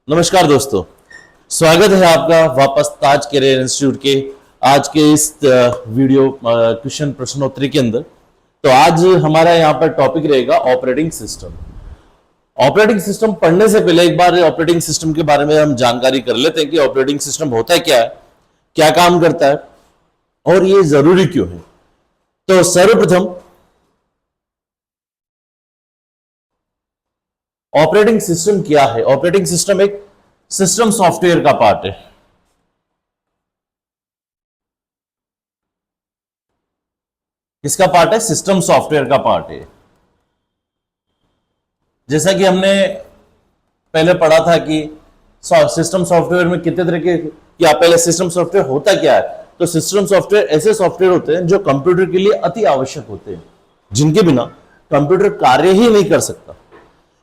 नमस्कार दोस्तों, स्वागत है आपका वापस ताज करियर इंस्टीट्यूट के आज के इस वीडियो क्वेश्चन प्रश्नोत्तरी के अंदर। तो आज हमारा यहाँ पर टॉपिक रहेगा ऑपरेटिंग सिस्टम। ऑपरेटिंग सिस्टम पढ़ने से पहले एक बार ऑपरेटिंग सिस्टम के बारे में हम जानकारी कर लेते हैं कि ऑपरेटिंग सिस्टम होता है क्या है, क्या काम करता है और ये जरूरी क्यों है। तो सर्वप्रथम ऑपरेटिंग सिस्टम क्या है। ऑपरेटिंग सिस्टम एक सिस्टम सॉफ्टवेयर का पार्ट है। किसका पार्ट है? सिस्टम सॉफ्टवेयर का पार्ट है। जैसा कि हमने पहले पढ़ा था कि सिस्टम सॉफ्टवेयर में कितने तरह के, क्या पहले सिस्टम सॉफ्टवेयर होता क्या है। तो सिस्टम सॉफ्टवेयर ऐसे सॉफ्टवेयर होते हैं जो कंप्यूटर के लिए अति आवश्यक होते हैं, जिनके बिना कंप्यूटर कार्य ही नहीं कर सकता।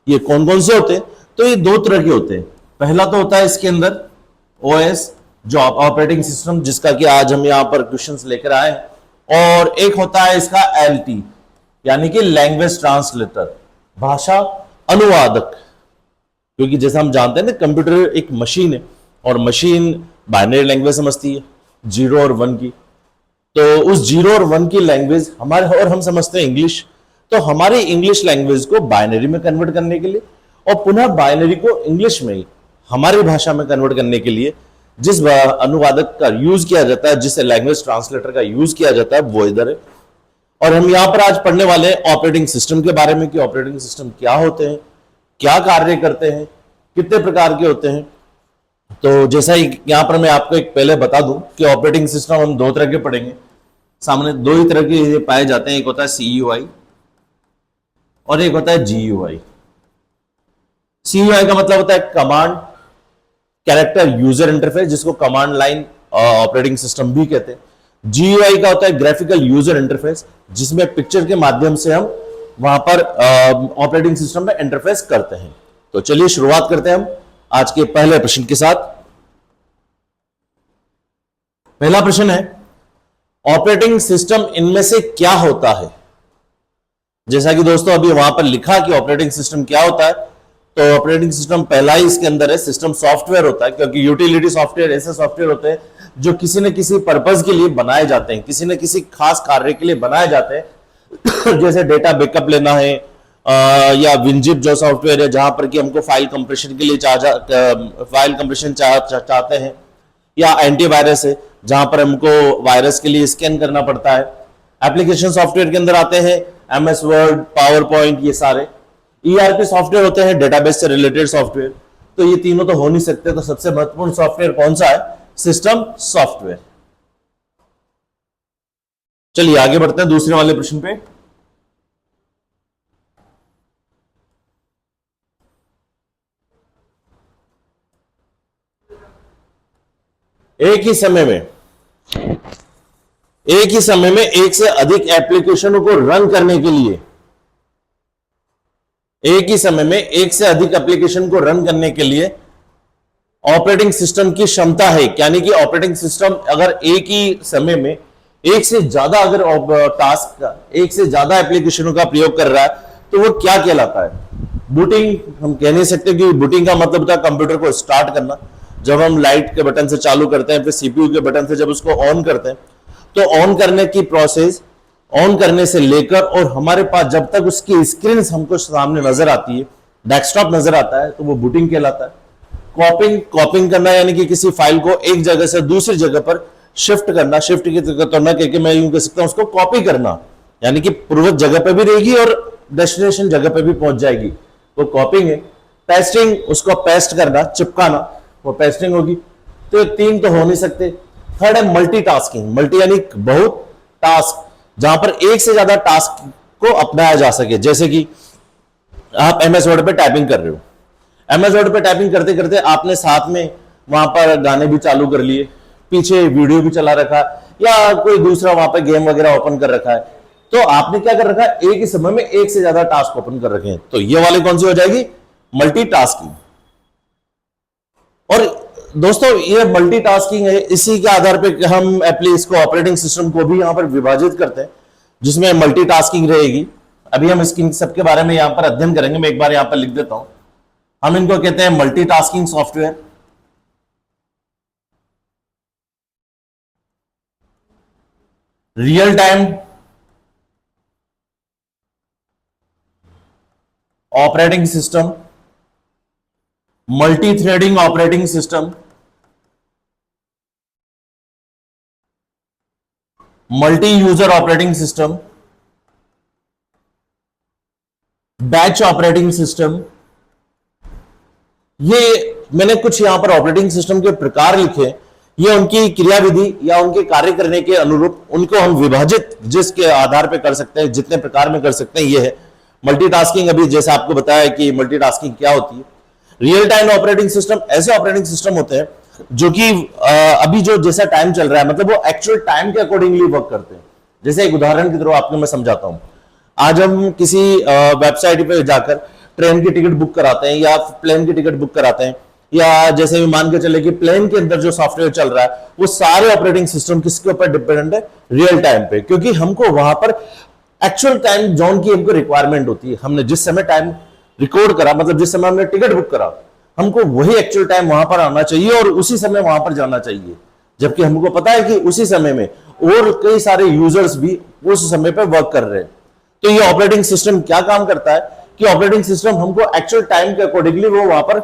ये कौन कौन से होते हैं? तो ये दो तरह के होते हैं। पहला तो होता है इसके अंदर ओएस, जो ऑपरेटिंग सिस्टम, जिसका कि आज हम यहां पर क्वेश्चंस लेकर आए हैं। और एक होता है इसका एलटी, यानी कि लैंग्वेज ट्रांसलेटर, भाषा अनुवादक। क्योंकि जैसा हम जानते हैं ना, कंप्यूटर एक मशीन है और मशीन बाइनरी लैंग्वेज समझती है, 0 और 1 की। तो उस 0 और 1 की लैंग्वेज हमारे, और हम समझते हैं इंग्लिश, तो हमारी इंग्लिश लैंग्वेज को बाइनरी में कन्वर्ट करने के लिए और पुनः बाइनरी को इंग्लिश में ही हमारी भाषा में कन्वर्ट करने के लिए जिस अनुवादक का यूज किया जाता है, जिस लैंग्वेज ट्रांसलेटर का यूज किया जाता है, वो इधर है। और हम यहां पर आज पढ़ने वाले हैं ऑपरेटिंग सिस्टम के बारे में कि ऑपरेटिंग सिस्टम क्या होते हैं, क्या कार्य करते हैं, कितने प्रकार के होते हैं। तो जैसा ही यहां पर मैं आपको एक पहले बता दूं कि ऑपरेटिंग सिस्टम हम दो तरह के पढ़ेंगे। सामने दो ही तरह के पाए जाते हैं, एक होता है CUI और एक होता है GUI। CUI का मतलब होता है कमांड कैरेक्टर यूजर इंटरफेस, जिसको कमांड लाइन ऑपरेटिंग सिस्टम भी कहते हैं। GUI का होता है ग्राफिकल यूजर इंटरफेस, जिसमें पिक्चर के माध्यम से हम वहां पर ऑपरेटिंग सिस्टम में इंटरफेस करते हैं। तो चलिए शुरुआत करते हैं हम आज के पहले प्रश्न के साथ। पहला प्रश्न है, ऑपरेटिंग सिस्टम इनमें से क्या होता है? जैसा कि दोस्तों अभी वहां पर लिखा कि ऑपरेटिंग सिस्टम क्या होता है, तो ऑपरेटिंग सिस्टम पहला ही इसके अंदर है, सिस्टम सॉफ्टवेयर होता है। क्योंकि यूटिलिटी सॉफ्टवेयर ऐसे सॉफ्टवेयर होते हैं जो किसी न किसी पर्पज के लिए बनाए जाते हैं, किसी न किसी खास कार्य के लिए बनाए जाते हैं। जैसे डेटा बैकअप लेना है, या विनजिप जो सॉफ्टवेयर है, जहां पर कि हमको फाइल कंप्रेशन के लिए चाहते हैं, या एंटीवायरस है जहां पर हमको वायरस के लिए स्कैन करना पड़ता है। एप्लीकेशन सॉफ्टवेयर के अंदर आते हैं MS वर्ड, पावर पॉइंट, ये सारे। ERP सॉफ्टवेयर होते हैं डेटाबेस से रिलेटेड सॉफ्टवेयर। तो ये तीनों तो हो नहीं सकते, तो सबसे महत्वपूर्ण सॉफ्टवेयर कौन सा है? System software. चलिए आगे बढ़ते हैं दूसरे वाले प्रश्न पे। एक ही समय में एक से अधिक एप्लीकेशनों को रन करने के लिए, एक ही समय में एक से अधिक एप्लीकेशन को रन करने के लिए ऑपरेटिंग सिस्टम की क्षमता है। यानी कि ऑपरेटिंग सिस्टम अगर एक ही समय में एक से ज्यादा अगर टास्क का, एक से ज्यादा एप्लीकेशनों का प्रयोग कर रहा है, तो वो क्या कहलाता है? बूटिंग हम कह नहीं सकते, कि बूटिंग का मतलब होता है कंप्यूटर को स्टार्ट करना। जब हम लाइट के बटन से चालू करते हैं, फिर CPU के बटन से जब उसको ऑन करते हैं, तो ऑन करने की प्रोसेस, ऑन करने से लेकर और हमारे पास जब तक उसकी स्क्रीन हमको सामने नजर आती है, डेस्कटॉप नजर आता है, तो वो बूटिंग कहलाता है। कॉपिंग करना, यानी कि किसी फाइल को एक जगह से दूसरी जगह पर शिफ्ट करना। शिफ्ट की करना कहकर मैं यूं कह सकता हूं उसको कॉपी करना, यानी कि पूर्वज जगह पर भी रहेगी और डेस्टिनेशन जगह पर भी पहुंच जाएगी, वो कॉपिंग है। पेस्टिंग, उसको पेस्ट करना, चिपकाना, वो पेस्टिंग होगी। तो तीन तो हो नहीं सकते। थर्ड है मल्टीटास्किंग। मल्टी यानी बहुत टास्क, जहां पर एक से ज्यादा टास्क को अपनाया जा सके। जैसे कि आप MS वर्ड पे टाइपिंग कर रहे हो, MS वर्ड पे टाइपिंग करते करते आपने साथ में वहां पर गाने भी चालू कर लिए, पीछे वीडियो भी चला रखा, या कोई दूसरा वहां पर गेम वगैरह ओपन कर रखा है। तो आपने क्या कर रखा है? एक ही समय में एक से ज्यादा टास्क ओपन कर रखे हैं। तो ये वाले कौन सी हो जाएगी? मल्टीटास्किंग। और दोस्तों ये मल्टीटास्किंग है, इसी के आधार पे हम इसको ऑपरेटिंग सिस्टम को भी यहां पर विभाजित करते हैं, जिसमें मल्टीटास्किंग रहेगी। अभी हम इसकी सबके बारे में यहां पर अध्ययन करेंगे। मैं एक बार यहां पर लिख देता हूं हम इनको कहते हैं multitasking software. Real time operating system, multi threading operating system, multi user operating system, batch operating system. ये मैंने कुछ यहां पर ऑपरेटिंग सिस्टम के प्रकार लिखे, ये उनकी क्रियाविधि या उनके कार्य करने के अनुरूप उनको हम विभाजित जिसके आधार पर कर सकते हैं, जितने प्रकार में कर सकते हैं। ये है मल्टीटास्किंग। अभी जैसे आपको बताया कि मल्टीटास्किंग क्या होती है। रियल टाइम ऑपरेटिंग सिस्टम ऐसे ऑपरेटिंग सिस्टम होते हैं जो कि अभी जो जैसा टाइम चल रहा है, मतलब वो एक्चुअल टाइम के अकॉर्डिंगली वर्क करते हैं। जैसे एक उदाहरण की तरह आपको मैं समझाता हूं। आज हम किसी वेबसाइट पे जाकर ट्रेन की टिकट बुक कराते हैं या प्लेन की टिकट बुक कराते हैं, या जैसे भी मान के चले कि प्लेन के अंदर जो सॉफ्टवेयर चल रहा है वो सारे ऑपरेटिंग सिस्टम किसके ऊपर डिपेंडेंट है? रियल टाइम पे। क्योंकि हमको वहां पर एक्चुअल टाइम जोन की हमको रिक्वायरमेंट होती है। हमने जिस समय टाइम रिकॉर्ड करा, मतलब जिस समय हमने टिकट बुक करा, हमको वही एक्चुअल टाइम वहां पर आना चाहिए और उसी समय वहां पर जाना चाहिए। जबकि हमको पता है कि उसी समय में और कई सारे यूजर्स भी उस समय पर वर्क कर रहे हैं। तो ये ऑपरेटिंग सिस्टम क्या काम करता है कि ऑपरेटिंग सिस्टम हमको एक्चुअल टाइम के अकॉर्डिंगली वो वहां पर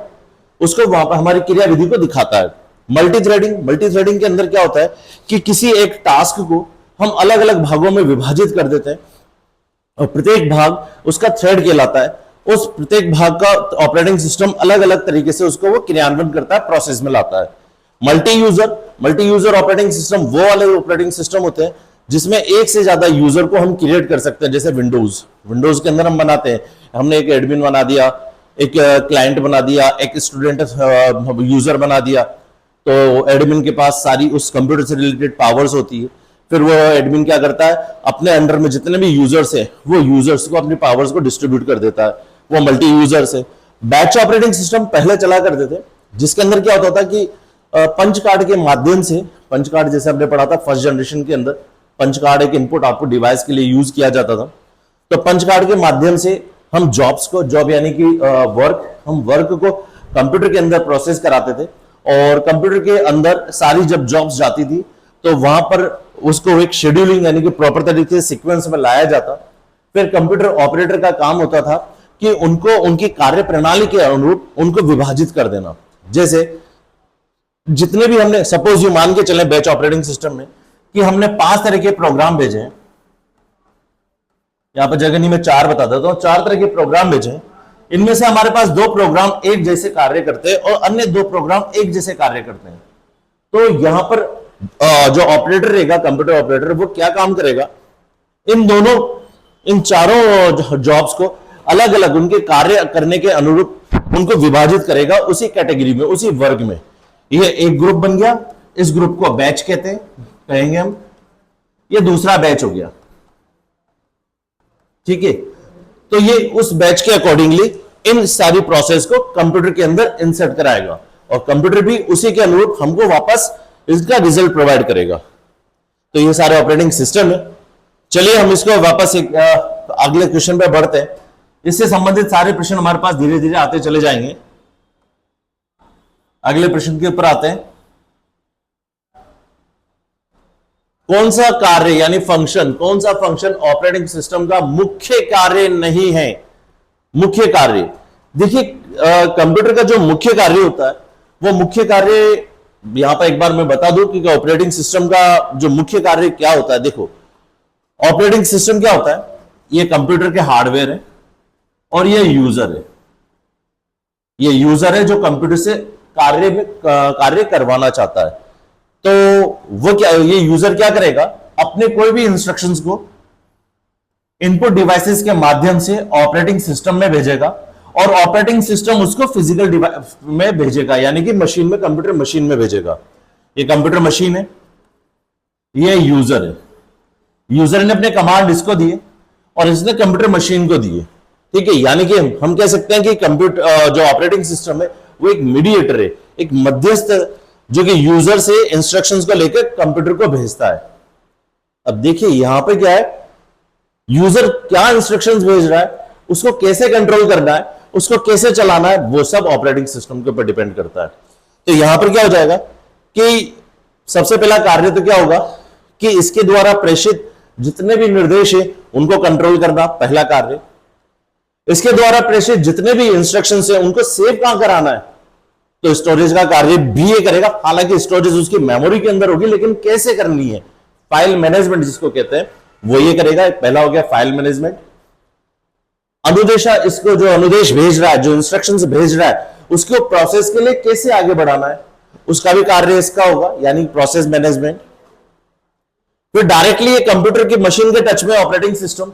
उसको वहां पर हमारी क्रियाविधि को दिखाता है। मल्टी थ्रेडिंग के अंदर क्या होता है कि किसी एक टास्क को हम अलग अलग भागों में विभाजित कर देते हैं और प्रत्येक भाग उसका थ्रेड कहलाता है। उस प्रत्येक भाग का ऑपरेटिंग सिस्टम अलग अलग तरीके से उसको वो क्रियान्वयन करता है, प्रोसेस में लाता है। मल्टी यूजर ऑपरेटिंग सिस्टम वो वाले ऑपरेटिंग सिस्टम होते हैं जिसमें एक से ज्यादा यूजर को हम क्रिएट कर सकते हैं। जैसे विंडोज के अंदर हम बनाते हैं, हमने एक एडमिन बना दिया, एक क्लाइंट बना दिया, एक स्टूडेंट यूजर बना दिया। तो एडमिन के पास सारी उस कंप्यूटर से रिलेटेड पावर्स होती है। फिर वो एडमिन क्या करता है, अपने अंडर में जितने भी यूजर्स हैं वो यूजर्स को अपनी पावर्स को डिस्ट्रीब्यूट कर देता है। वो मल्टी यूजर्स है। बैच ऑपरेटिंग सिस्टम पहले चला करते थे, जिसके अंदर क्या होता था कि पंच कार्ड के माध्यम से, पंच कार्ड जैसे हमने पढ़ा था फर्स्ट जनरेशन के अंदर, पंच कार्ड एक इनपुट आउटपुट डिवाइस के लिए यूज किया जाता था। तो पंच कार्ड के माध्यम से हम जॉब यानी कि हम वर्क को कंप्यूटर के अंदर प्रोसेस कराते थे और कंप्यूटर के अंदर सारी जब जॉब्स जाती थी तो वहां पर उसको एक शेड्यूलिंग यानी कि प्रॉपर तरीके से सीक्वेंस में लाया जाता। फिर कंप्यूटर ऑपरेटर का काम होता था कि उनको उनकी कार्य प्रणाली के अनुरूप उनको विभाजित कर देना। जैसे जितने भी हमने, सपोज यू मान के चले बैच ऑपरेटिंग सिस्टम में कि हमने 5 तरह के प्रोग्राम भेजे हैं। यहां पर जगह नहीं, मैं 4 बता देता हूं। 4 तरह के प्रोग्राम भेजे हैं। इनमें से हमारे पास 2 प्रोग्राम एक जैसे कार्य करते हैं और अन्य 2 प्रोग्राम एक जैसे कार्य करते हैं। तो यहां पर जो ऑपरेटर रहेगा, कंप्यूटर ऑपरेटर, वो क्या काम करेगा, इन चारों जॉब्स को अलग अलग उनके कार्य करने के अनुरूप उनको विभाजित करेगा उसी कैटेगरी में, उसी वर्ग में। ये एक ग्रुप बन गया, इस ग्रुप को बैच कहेंगे हम। ये दूसरा बैच हो गया, ठीक है। तो ये उस बैच के अकॉर्डिंगली इन सारी प्रोसेस को कंप्यूटर के अंदर इंसर्ट कराएगा और कंप्यूटर भी उसी के अनुरूप हमको वापस इसका रिजल्ट प्रोवाइड करेगा। तो ये सारे ऑपरेटिंग सिस्टम है। चलिए हम इसको वापस एक अगले क्वेश्चन पे बढ़ते हैं। इससे संबंधित सारे प्रश्न हमारे पास धीरे धीरे आते चले जाएंगे। अगले प्रश्न के ऊपर आते हैं। कौन सा कार्य यानी फंक्शन, कौन सा फंक्शन ऑपरेटिंग सिस्टम का मुख्य कार्य नहीं है? मुख्य कार्य, देखिए कंप्यूटर का जो मुख्य कार्य होता है वो मुख्य कार्य, यहां पर एक बार मैं बता दूं कि ऑपरेटिंग सिस्टम का जो मुख्य कार्य क्या होता है। देखो ऑपरेटिंग सिस्टम क्या होता है, ये कंप्यूटर के हार्डवेयर है और ये यूजर है। ये यूजर है जो कंप्यूटर से कार्य करवाना चाहता है। तो वो क्या, ये यूजर क्या करेगा, अपने कोई भी इंस्ट्रक्शंस को इनपुट डिवाइसेस के माध्यम से ऑपरेटिंग सिस्टम में भेजेगा और ऑपरेटिंग सिस्टम उसको फिजिकल डिवाइस में भेजेगा, यानी कि मशीन में, कंप्यूटर मशीन में भेजेगा। ये कंप्यूटर मशीन है, ये यूजर है। यूजर ने अपने कमांड इसको दिए और इसने कंप्यूटर मशीन को दिए, ठीक है। यानी कि हम कह सकते हैं कि कंप्यूटर जो ऑपरेटिंग सिस्टम है वो एक मीडिएटर है, एक मध्यस्थ, जो कि यूजर से इंस्ट्रक्शंस को लेकर कंप्यूटर को भेजता है। अब देखिए यहां पे क्या है, यूजर क्या इंस्ट्रक्शंस भेज रहा है, उसको कैसे कंट्रोल करना है उसको कैसे चलाना है, वो सब ऑपरेटिंग सिस्टम के ऊपर डिपेंड करता है। तो यहां पर क्या हो जाएगा कि सबसे पहला कार्य तो क्या होगा कि इसके द्वारा प्रेषित जितने भी निर्देश है उनको कंट्रोल करना, पहला कार्य। इसके द्वारा प्रेषित जितने भी इंस्ट्रक्शंस है उनको सेव कहां कराना है, तो स्टोरेज का कार्य भी ये करेगा। हालांकि स्टोरेज उसकी मेमोरी के अंदर होगी, लेकिन कैसे करनी है, फाइल मैनेजमेंट जिसको कहते हैं, वो ये करेगा। पहला हो गया फाइल मैनेजमेंट। अनुदेशा, इसको जो अनुदेश भेज रहा है, जो इंस्ट्रक्शंस भेज रहा है, उसको प्रोसेस के लिए कैसे आगे बढ़ाना है, उसका भी कार्य इसका होगा, यानी प्रोसेस मैनेजमेंट। फिर डायरेक्टली ये कंप्यूटर की मशीन के टच में ऑपरेटिंग सिस्टम,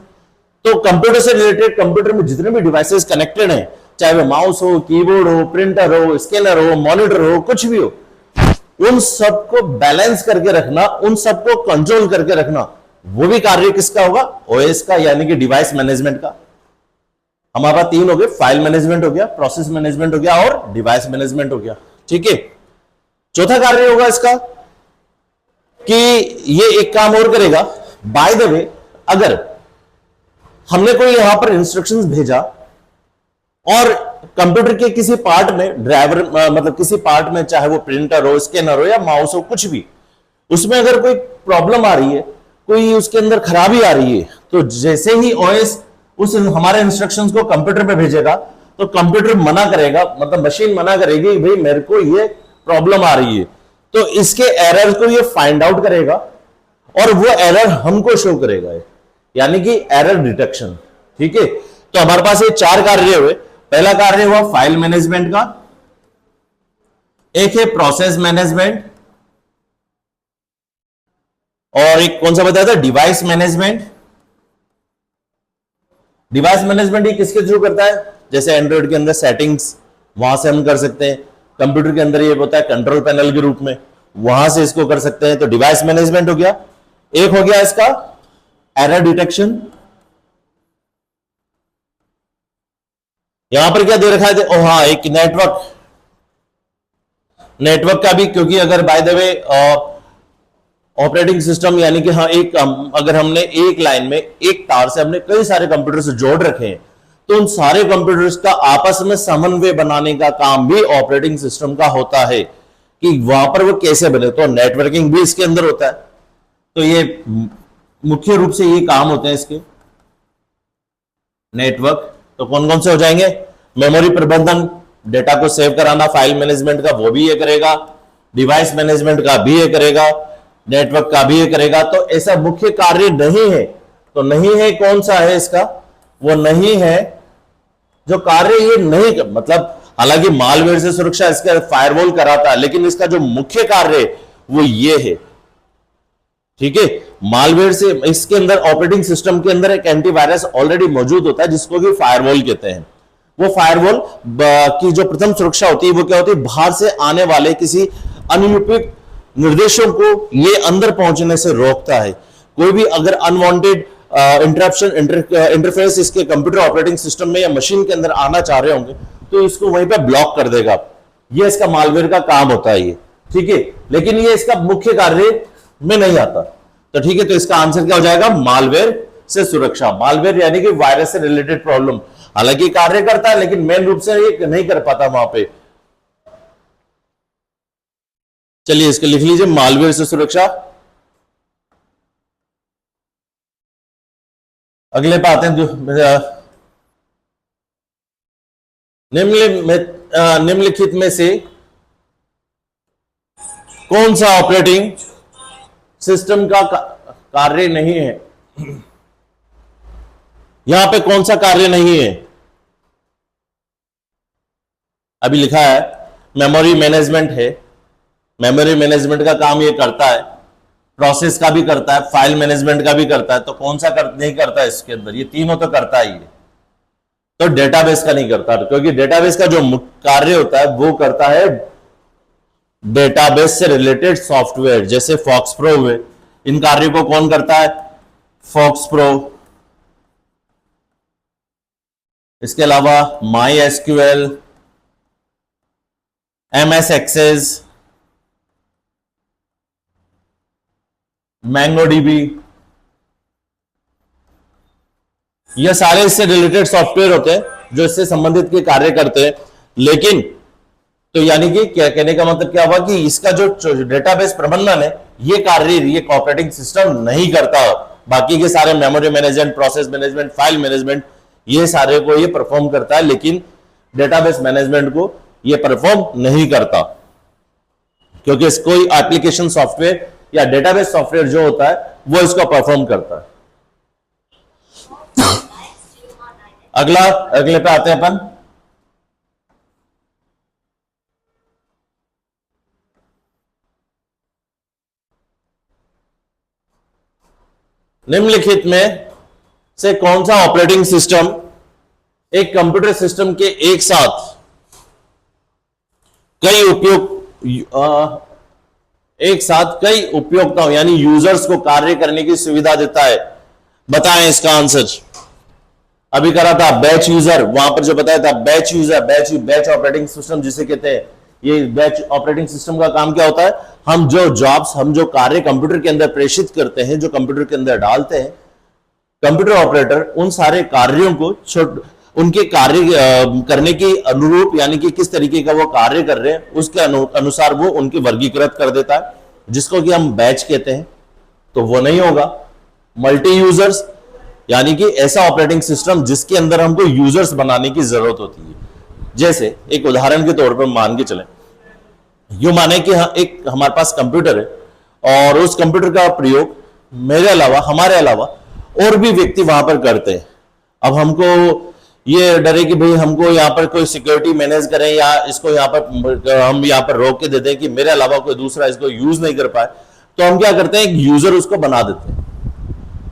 तो कंप्यूटर से रिलेटेड कंप्यूटर में जितने भी डिवाइसेस कनेक्टेड हैं, चाहे वो माउस हो, कीबोर्ड हो, प्रिंटर हो, स्कैनर हो, मॉनिटर हो, कुछ भी हो, उन सबको बैलेंस करके रखना, उन सबको कंट्रोल करके रखना, वो भी कार्य किसका होगा, ओएस का, यानी कि डिवाइस मैनेजमेंट का। हमारे पास तीन हो गए, फाइल मैनेजमेंट हो गया, प्रोसेस मैनेजमेंट हो गया और डिवाइस मैनेजमेंट हो गया। ठीक है, चौथा कार्य होगा इसका कि ये एक काम और करेगा। बाय द वे, अगर हमने कोई यहां पर इंस्ट्रक्शंस भेजा और कंप्यूटर के किसी पार्ट में, ड्राइवर मतलब किसी पार्ट में, चाहे वो प्रिंटर हो, स्कैनर हो या माउस हो, कुछ भी, उसमें अगर कोई प्रॉब्लम आ रही है, कोई उसके अंदर खराबी आ रही है, तो जैसे ही ओएस उस हमारे इंस्ट्रक्शंस को कंप्यूटर पे भेजेगा, तो कंप्यूटर मना करेगा, मतलब मशीन मना करेगी, भाई मेरे को ये प्रॉब्लम आ रही है, तो इसके एरर को ये फाइंड आउट करेगा और वो एरर हमको शो करेगा, यानी कि एरर डिटेक्शन। ठीक है, तो हमारे पास ये चार कार्य हुए। पहला कार्य हुआ फाइल मैनेजमेंट का, एक है प्रोसेस मैनेजमेंट, और एक कौन सा बताया था, डिवाइस मैनेजमेंट। डिवाइस मैनेजमेंट ये किसके थ्रू करता है, जैसे एंड्रॉइड के अंदर सेटिंग्स, वहां से हम कर सकते हैं। कंप्यूटर के अंदर ये होता है कंट्रोल पैनल के रूप में, वहां से इसको कर सकते हैं। तो डिवाइस मैनेजमेंट हो गया। एक हो गया इसका एरर डिटेक्शन। यहां पर क्या दे रखा है, ओ हाँ, एक नेटवर्क, नेटवर्क का भी, क्योंकि अगर by the way operating system, यानी कि हाँ, एक अगर हमने एक लाइन में एक तार से हमने कई सारे कंप्यूटर से जोड़ रखे हैं, तो उन सारे कंप्यूटर्स का आपस में समन्वय बनाने का काम भी ऑपरेटिंग सिस्टम का होता है, कि वहां पर वो कैसे बने। तो नेटवर्किंग भी इसके अंदर होता है। तो ये मुख्य रूप से ये काम होते हैं इसके। नेटवर्क तो कौन कौन से हो जाएंगे, मेमोरी प्रबंधन, डेटा को सेव कराना, फाइल मैनेजमेंट का वो भी ये करेगा, डिवाइस मैनेजमेंट का भी ये करेगा, नेटवर्क का भी ये करेगा। तो ऐसा मुख्य कार्य नहीं है। तो नहीं है कौन सा है इसका, वो नहीं है जो कार्य ये नहीं कर, मतलब हालांकि मालवेयर से सुरक्षा इसका फायरवॉल कराता है, लेकिन इसका जो मुख्य कार्य है वो ये है। ठीक है, मालवेयर से, इसके अंदर ऑपरेटिंग सिस्टम के अंदर एक एंटीवायरस ऑलरेडी मौजूद होता है जिसको कि फायरवॉल कहते हैं। वो फायरवॉल की जो प्रथम सुरक्षा होती है वो क्या होती है, बाहर से आने वाले किसी अनुरूपित निर्देशों को ये अंदर पहुंचने से रोकता है। कोई भी अगर अनवांटेड इंटरप्शन, इंटरफेस इसके कंप्यूटर ऑपरेटिंग सिस्टम में या मशीन के अंदर आना चाह रहे होंगे, तो इसको वहीं पे ब्लॉक कर देगा। ये इसका मालवेयर का काम होता है ये। ठीक है, लेकिन ये इसका मुख्य कार्य में नहीं आता। तो ठीक है, तो इसका आंसर क्या हो जाएगा, मालवेयर से सुरक्षा। मालवेयर यानी कि वायरस से रिलेटेड प्रॉब्लम, हालांकि कार्य करता है लेकिन मेन रूप से ये नहीं कर पाता वहां पे। चलिए इसको लिख लीजिए, मालवेयर से सुरक्षा। अगले पे आते हैं, निम्नलिखित में से कौन सा ऑपरेटिंग सिस्टम का कार्य नहीं है। यहां पे कौन सा कार्य नहीं है, अभी लिखा है मेमोरी मैनेजमेंट है। मेमोरी मैनेजमेंट का काम ये करता है, प्रोसेस का भी करता है, फाइल मैनेजमेंट का भी करता है। तो कौन सा नहीं करता है इसके अंदर, ये तीनों तो करता ही है। तो डेटाबेस का नहीं करता, क्योंकि डेटाबेस का जो कार्य होता है वो करता है डेटाबेस से रिलेटेड सॉफ्टवेयर, जैसे फॉक्स प्रो हुए। इन कार्यों को कौन करता है, फॉक्स प्रो। इसके अलावा MySQL, MS access, MongoDB, ये सारे इससे रिलेटेड सॉफ्टवेयर होते हैं जो इससे संबंधित के कार्य करते हैं। लेकिन तो यानी कि क्या कहने का मतलब क्या हुआ कि इसका जो डेटाबेस प्रबंधन है ये कार्य ये ऑपरेटिंग सिस्टम नहीं करता। बाकी के सारे memory management, process management, file management, ये सारे को ये परफॉर्म करता है, लेकिन डेटाबेस मैनेजमेंट को ये परफॉर्म नहीं करता, क्योंकि कोई एप्लीकेशन सॉफ्टवेयर या डेटाबेस सॉफ्टवेयर जो होता है वो इसको परफॉर्म करता है। अगले पे आते हैं अपन। निम्नलिखित में से कौन सा ऑपरेटिंग सिस्टम एक कंप्यूटर सिस्टम के एक साथ कई उपयोक्ताओं यानी यूजर्स को कार्य करने की सुविधा देता है? बताएं इसका आंसर। अभी करा था बैच यूजर, वहां पर जो बताया था batch user, batch operating system जिसे कहते हैं। ये बैच ऑपरेटिंग सिस्टम का काम क्या होता है? हम जो कार्य कंप्यूटर के अंदर प्रेषित करते हैं, जो कंप्यूटर के अंदर डालते हैं, कंप्यूटर ऑपरेटर उन सारे कार्यों को उनके कार्य करने के अनुरूप यानी कि किस तरीके का वो कार्य कर रहे हैं उसके अनुसार वो उनकी वर्गीकृत कर देता है, जिसको कि हम बैच कहते हैं। तो वो नहीं होगा। मल्टी यूजर्स यानी कि ऐसा ऑपरेटिंग सिस्टम जिसके अंदर हमको यूजर्स बनाने की जरूरत होती है। जैसे एक उदाहरण के तौर पर मान के चलें, यूं माने कि एक हमारे पास कंप्यूटर है और उस कंप्यूटर का प्रयोग हमारे अलावा और भी व्यक्ति वहां पर करते हैं। अब हमको ये डरे कि भाई हमको यहाँ पर कोई सिक्योरिटी मैनेज करें या इसको हम यहाँ पर रोक के दे दें कि मेरे अलावा कोई दूसरा इसको यूज नहीं कर पाए, तो हम क्या करते हैं, एक यूजर उसको बना देते हैं।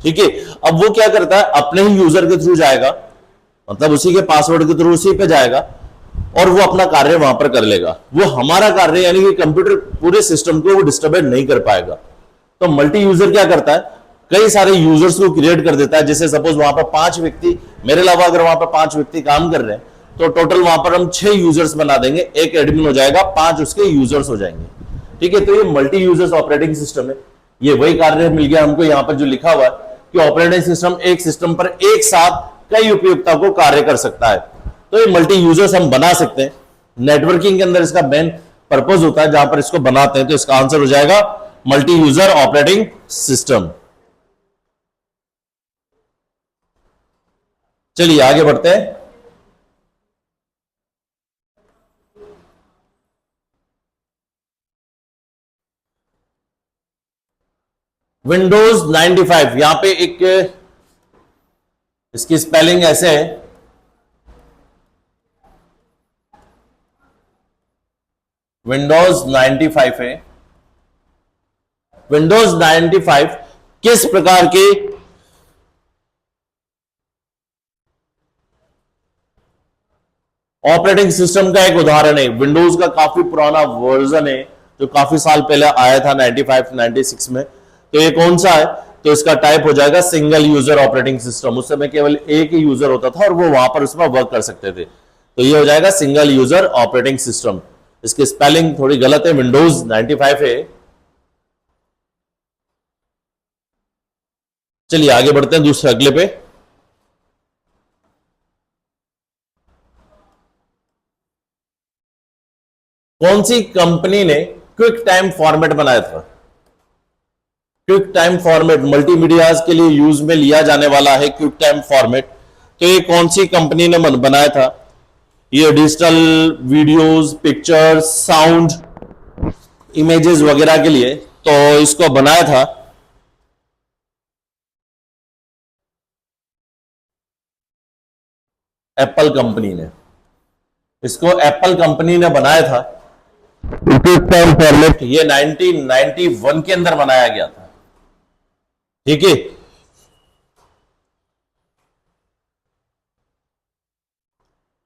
ठीक है, अब वो क्या करता है, अपने ही यूजर के थ्रू जाएगा, मतलब उसी के पासवर्ड के थ्रू उसी पे जाएगा और वो अपना कार्य वहां पर कर लेगा। वो हमारा कार्य यानी कि कंप्यूटर पूरे सिस्टम को वो डिस्टर्ब नहीं कर पाएगा। तो मल्टी यूजर क्या करता है, कई सारे यूजर्स को क्रिएट कर देता है। जैसे सपोज वहां पर 5 व्यक्ति, मेरे अलावा अगर वहां पर 5 व्यक्ति काम कर रहे हैं तो टोटल वहां पर हम 6 यूजर्स बना देंगे, एक एडमिन हो जाएगा, 5 उसके यूजर्स हो जाएंगे। ठीक है, तो ये मल्टी यूजर्स ऑपरेटिंग सिस्टम है। ये वही कार्य मिल गया हमको यहां पर जो लिखा हुआ है कि ऑपरेटिंग सिस्टम एक सिस्टम पर एक साथ कई उपयोगिता को कार्य कर सकता है। तो ये मल्टी यूजर्स हम बना सकते हैं। नेटवर्किंग के अंदर इसका मेन पर्पज होता है जहां पर इसको बनाते हैं। तो इसका आंसर हो जाएगा मल्टी यूजर ऑपरेटिंग सिस्टम। चलिए आगे बढ़ते हैं। विंडोज 95, यहां पे एक इसकी स्पेलिंग ऐसे है, विंडोज 95 है। विंडोज 95 किस प्रकार के ऑपरेटिंग सिस्टम का एक उदाहरण है? विंडोज का काफी पुराना वर्जन है जो काफी साल पहले आया था 95 96 में। तो ये कौन सा है? तो इसका टाइप हो जाएगा सिंगल यूजर ऑपरेटिंग सिस्टम। उस समय केवल एक ही यूजर होता था और वो वहां पर उसमें वर्क कर सकते थे। तो ये हो जाएगा सिंगल यूजर ऑपरेटिंग सिस्टम। इसकी स्पेलिंग थोड़ी गलत है, विंडोज 95 है। चलिए आगे बढ़ते हैं दूसरे अगले पे। कौन सी कंपनी ने क्विक टाइम फॉर्मेट बनाया था? क्विक टाइम फॉर्मेट मल्टीमीडियाज के लिए यूज में लिया जाने वाला है क्विक टाइम फॉर्मेट। तो ये कौन सी कंपनी ने बनाया था? ये digital videos, pictures, sound, images वगैरह के लिए तो इसको बनाया था एप्पल कंपनी ने। इसको एप्पल कंपनी ने बनाया था क्विक टाइम फॉर्मेट। ये 1991 के अंदर बनाया गया था। ठीक है,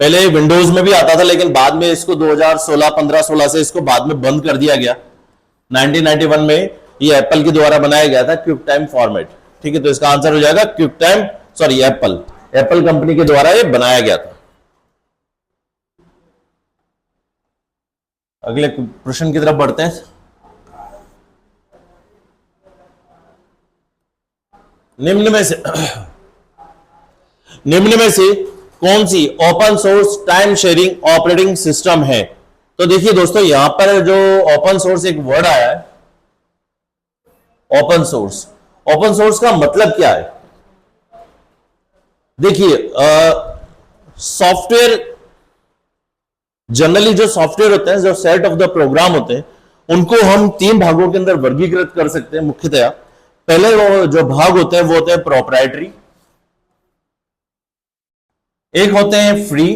पहले विंडोज में भी आता था लेकिन बाद में इसको 2016 15-16 से इसको बाद में बंद कर दिया गया। 1991 में ये एप्पल के द्वारा बनाया गया था क्विक टाइम फॉर्मेट। ठीक है, तो इसका आंसर हो जाएगा quick time, sorry Apple company के द्वारा ये बनाया गया था। अगले प्रश्न की तरफ बढ़ते हैं। निम्न में से कौन सी open source time sharing operating system है? तो देखिए दोस्तों, यहां पर जो ओपन सोर्स एक वर्ड आया है, ओपन सोर्स, ओपन सोर्स का मतलब क्या है? देखिए, सॉफ्टवेयर जनरली, जो सॉफ्टवेयर होते हैं, जो सेट ऑफ द प्रोग्राम होते हैं, उनको हम तीन भागों के अंदर वर्गीकृत कर सकते हैं मुख्यतया। पहले वो जो भाग होते हैं वो होते हैं प्रोप्राइटरी, एक होते हैं फ्री,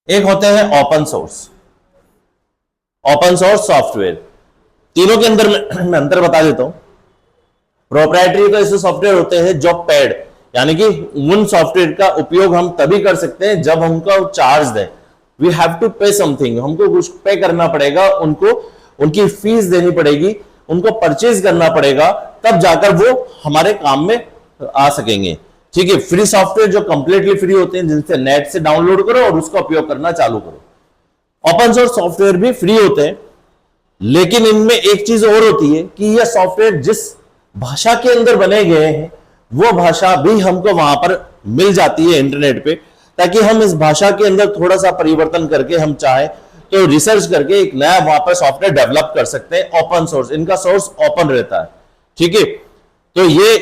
एक होते हैं open source. Open source software, तीनों के अंदर मैं अंतर बता देता हूं। प्रोप्राइटरी तो ऐसे सॉफ्टवेयर होते हैं जो पेड, यानी कि उन सॉफ्टवेयर का उपयोग हम तभी कर सकते हैं जब हमको चार्ज दें। वी हैव टू पे समथिंग, हमको कुछ पे करना पड़ेगा, उनको उनकी फीस देनी पड़ेगी, उनको परचेज करना पड़ेगा, तब जाकर वो हमारे काम में आ सकेंगे। ठीक है, फ्री सॉफ्टवेयर जो कंप्लीटली फ्री होते हैं, जिनसे नेट से डाउनलोड करो और उसका उपयोग करना चालू करो। ओपन सोर्स सॉफ्टवेयर भी फ्री होते हैं, लेकिन इनमें एक चीज और होती है कि यह सॉफ्टवेयर जिस भाषा के अंदर बने गए हैं वो भाषा भी हमको वहां पर मिल जाती है इंटरनेट पे, ताकि हम इस भाषा के अंदर थोड़ा सा परिवर्तन करके हम चाहे तो रिसर्च करके एक नया वहां पर सॉफ्टवेयर डेवलप कर सकते हैं। ओपन सोर्स, इनका सोर्स ओपन रहता है। ठीक है, तो ये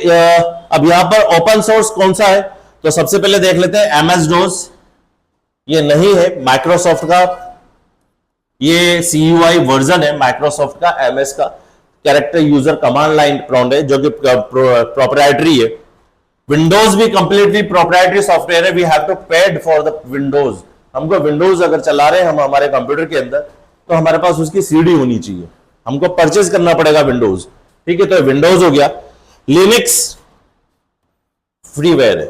अब यहां पर ओपन सोर्स कौन सा है, तो सबसे पहले देख लेते हैं एमएस डोस। ये नहीं है माइक्रोसॉफ्ट का, ये CUI वर्जन है माइक्रोसॉफ्ट का, एमएस का character user command line prompt है, जो कि प्रोप्राइटरी है। विंडोज भी कंप्लीटली प्रोप्राइटरी सॉफ्टवेयर है। We have to paid for the Windows. हमको विंडोज अगर चला रहे हैं हम हमारे कंप्यूटर के अंदर, तो हमारे पास उसकी सीडी होनी चाहिए, हमको परचेज करना पड़ेगा विंडोज। ठीक है, तो विंडोज हो गया। लिनक्स फ्रीवेयर है,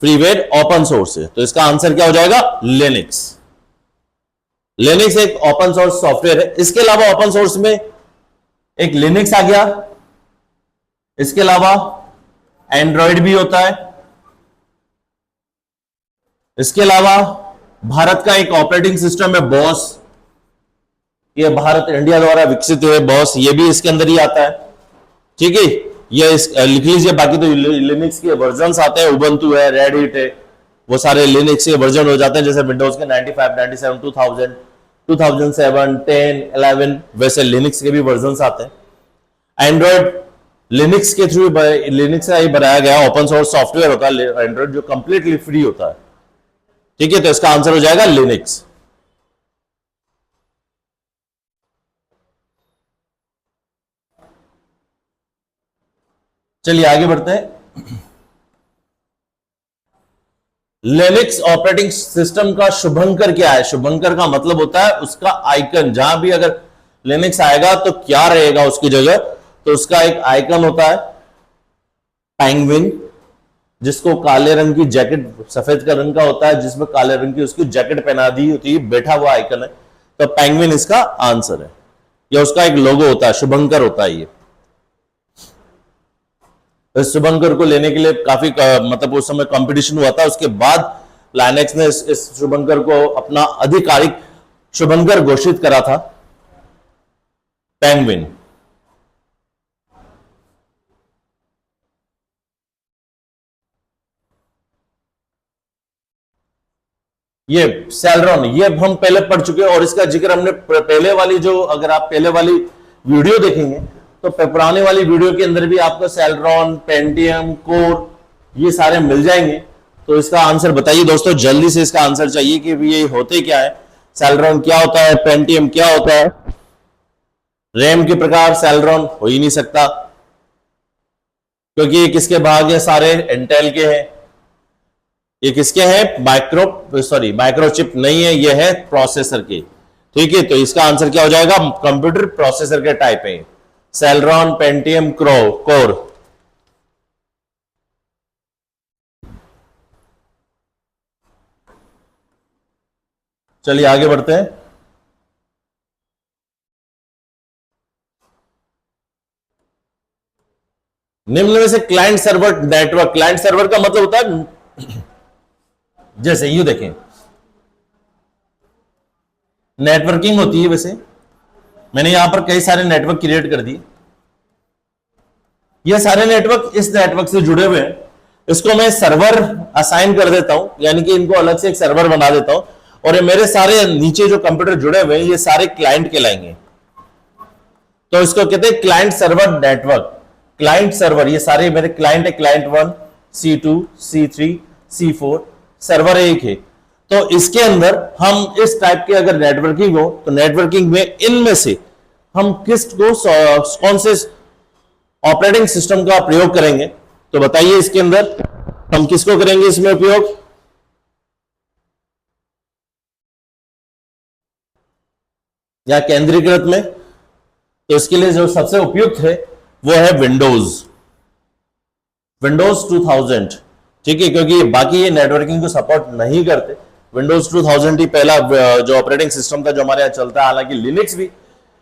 फ्रीवेयर ओपन सोर्स है, तो इसका आंसर क्या हो जाएगा? लिनक्स। लिनक्स एक ओपन सोर्स सॉफ्टवेयर है। इसके अलावा ओपन सोर्स में एक लिनक्स आ गया, इसके अलावा एंड्रॉयड भी होता है, इसके अलावा भारत का एक ऑपरेटिंग सिस्टम है बॉस, ये भारत इंडिया द्वारा विकसित हुए बॉस, ये भी इसके अंदर ही आता है। ठीक है, ये लिख लीजिए। बाकी तो लिनक्स के वर्जन आते हैं, उबंटू है, रेड हिट है, वो सारे लिनक्स के वर्जन हो जाते हैं, जैसे विंडोज के 95, 97, 2000, 2007, 10, 11, वैसे लिनक्स के भी वर्जन आते हैं। एंड्रॉयड लिनक्स के थ्रू, लिनक्स का ही बनाया गया ओपन सोर्स सॉफ्टवेयर होता है एंड्रॉयड, जो कंप्लीटली फ्री होता है। ठीक है, तो इसका आंसर हो जाएगा लिनक्स। चलिए आगे बढ़ते हैं। लिनक्स ऑपरेटिंग सिस्टम का शुभंकर क्या है? शुभंकर का मतलब होता है उसका आइकन। जहां भी अगर लिनक्स आएगा तो क्या रहेगा उसकी जगह, तो उसका एक आइकन होता है पेंगुइन, जिसको काले रंग की जैकेट, सफेद का रंग का होता है, जिसमें काले रंग की उसकी जैकेट पहना दी होती है, बैठा हुआ आइकन है, तो पेंगुइन इसका आंसर है। या उसका एक लोगो होता है, शुभंकर होता है ये। इस शुभंकर को लेने के लिए काफी मतलब उस समय कंपटीशन हुआ था, उसके बाद लाइनेक्स ने इस शुभंकर को अपना आधिकारिक शुभंकर घोषित करा था, पेंगुइन। ये सेलरॉन, ये हम पहले पढ़ चुके हैं और इसका जिक्र हमने पहले वाली, जो अगर आप पहले वाली वीडियो देखेंगे तो पुराने वाली वीडियो के अंदर भी आपको सेलरॉन, पेंटियम, कोर, ये सारे मिल जाएंगे। तो इसका आंसर बताइए दोस्तों, जल्दी से इसका आंसर चाहिए कि ये होते क्या है। सेलरॉन क्या होता है, पेंटियम क्या होता है? रैम के प्रकार सेलरॉन हो ही नहीं सकता, क्योंकि ये किसके भाग है? सारे इंटेल के हैं। ये किसके हैं? माइक्रोचिप नहीं है, ये है प्रोसेसर के। ठीक है, तो इसका आंसर क्या हो जाएगा? कंप्यूटर प्रोसेसर के टाइप है सेलरॉन, पेंटियम, कोर। चलिए आगे बढ़ते हैं। निम्न में से client server network, client server का मतलब होता है, जैसे यू देखें, नेटवर्किंग होती है। वैसे मैंने यहां पर कई सारे नेटवर्क क्रिएट कर दिए। ये सारे नेटवर्क इस नेटवर्क से जुड़े हुए हैं। इसको मैं सर्वर असाइन कर देता हूं, यानी कि इनको अलग से एक सर्वर बना देता हूं, और ये मेरे सारे नीचे जो कंप्यूटर जुड़े हुए हैं ये सारे क्लाइंट कहलाएंगे। तो इसको कहते हैं client server network. Client server, ये सारे मेरे क्लाइंट है, client 1, C2, C3, C4, server एक है। तो इसके अंदर हम इस टाइप की अगर नेटवर्किंग हो तो नेटवर्किंग में इनमें से हम किसको कौन से ऑपरेटिंग सिस्टम का प्रयोग करेंगे, तो बताइए इसके अंदर हम किसको करेंगे इसमें उपयोग? या केंद्रीकृत में, तो इसके लिए जो सबसे उपयुक्त है वो है विंडोज 2000। ठीक है, क्योंकि बाकी ये नेटवर्किंग को सपोर्ट नहीं करते। विंडोज 2000 ही पहला जो ऑपरेटिंग सिस्टम था जो हमारे यहां चलता है। हालांकि लिनक्स भी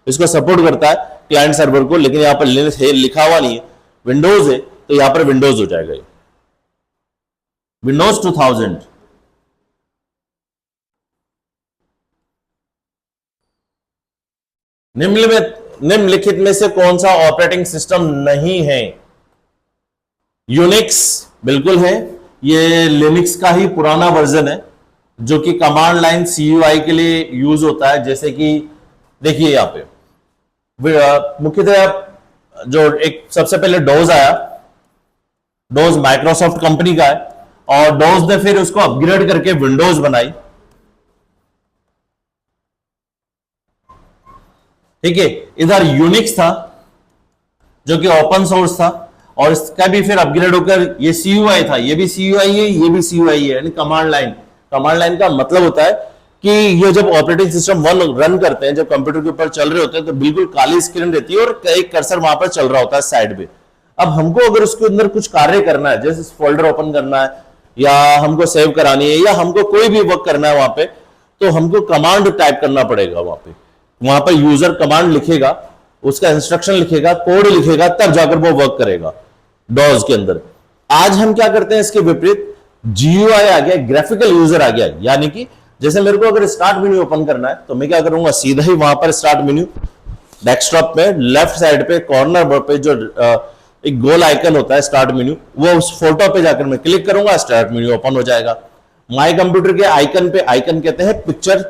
इसको सपोर्ट करता है क्लाइंट सर्वर को, लेकिन यहां पर लिनक्स है लिखा हुआ नहीं है, विंडोज है, तो यहां पर विंडोज हो जाएगा ये विंडोज 2000। निम्नलिखित में से कौन सा ऑपरेटिंग सिस्टम नहीं है? यूनिक्स बिल्कुल है, ये लिनक्स का ही पुराना वर्जन है जो कि कमांड लाइन CUI के लिए यूज होता है। जैसे कि देखिए यहां पे मुख्यतः जो एक सबसे पहले डोज आया, डोज माइक्रोसॉफ्ट कंपनी का है, और डोज ने फिर उसको अपग्रेड करके विंडोज बनाई। ठीक है, इधर यूनिक्स था जो कि ओपन सोर्स था, और इसका भी फिर अपग्रेड होकर ये CUI था, ये भी CUI है, ये भी CUI है, यानी कमांड लाइन। कमांड लाइन का मतलब होता है कि ये जब ऑपरेटिंग सिस्टम रन करते हैं, जब कंप्यूटर के ऊपर चल रहे होते हैं, तो बिल्कुल काली स्क्रीन रहती है और एक कर्सर वहां पर चल रहा होता है साइड पे। अब हमको अगर उसके अंदर कुछ कार्य करना है, जैसे फोल्डर ओपन करना है, या हमको सेव करानी है, या हमको कोई भी वर्क करना है वहां पे, तो हमको कमांड टाइप करना पड़ेगा। वहां पर यूजर कमांड लिखेगा, उसका इंस्ट्रक्शन लिखेगा, कोड लिखेगा, तब जाकर वो वर्क करेगा डॉज के अंदर। आज हम क्या करते हैं, इसके विपरीत GUI आ गया, ग्राफिकल यूजर आ गया। यानी कि जैसे मेरे को अगर स्टार्ट मेन्यू ओपन करना है तो मैं क्या करूंगा, सीधा ही वहां पर स्टार्ट मेन्यू डेस्कटॉप में लेफ्ट साइड पे कॉर्नर पे जो एक गोल आइकन होता है स्टार्ट मेन्यू, वो उस फोटो पे जाकर मैं क्लिक करूंगा, स्टार्ट मेन्यू ओपन हो जाएगा। माई कंप्यूटर के आइकन पे, आइकन कहते हैं पिक्चर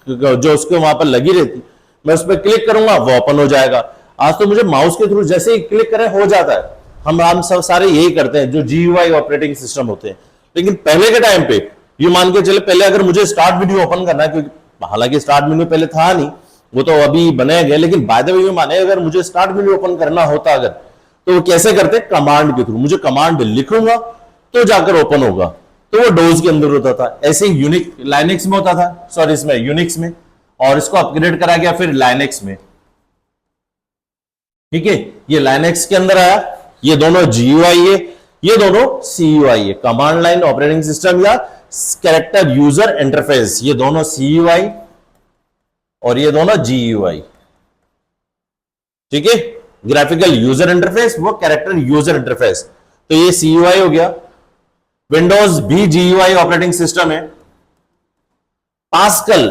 जो उसके वहां पर लगी रहती, मैं उस पर क्लिक करूंगा, वो ओपन हो जाएगा। आज तो मुझे माउस के थ्रू जैसे ही क्लिक करें हो जाता है। हम सब सारे यही करते हैं जो GUI ऑपरेटिंग सिस्टम होते हैं। लेकिन पहले के टाइम पे ये मान के चले, पहले अगर मुझे स्टार्ट मेन्यू ओपन करना है, क्योंकि हालांकि स्टार्ट मेन्यू पहले था नहीं, वो तो अभी बनाया गया, लेकिन बाय द वे माने अगर मुझे स्टार्ट मेन्यू ओपन करना होता अगर, तो वो कैसे करते? कमांड के थ्रू। मुझे कमांड लिखूंगा तो जाकर ओपन होगा, तो वो डोज के अंदर होता था। ऐसे ही यूनिक लाइनेक्स में होता था, सॉरी इसमें यूनिक्स में, और इसको अपग्रेड करा गया फिर लाइनेक्स में। ठीक है, ये लाइनेक्स के अंदर आया, ये दोनों GUI है, ये दोनों CUI है, कमांड लाइन ऑपरेटिंग सिस्टम या कैरेक्टर यूजर इंटरफेस। ये दोनों CUI और ये दोनों GUI। ठीक है, ग्राफिकल यूजर इंटरफेस, वो कैरेक्टर यूजर इंटरफेस। तो ये CUI हो गया। विंडोज भी GUI ऑपरेटिंग सिस्टम है। पास्कल,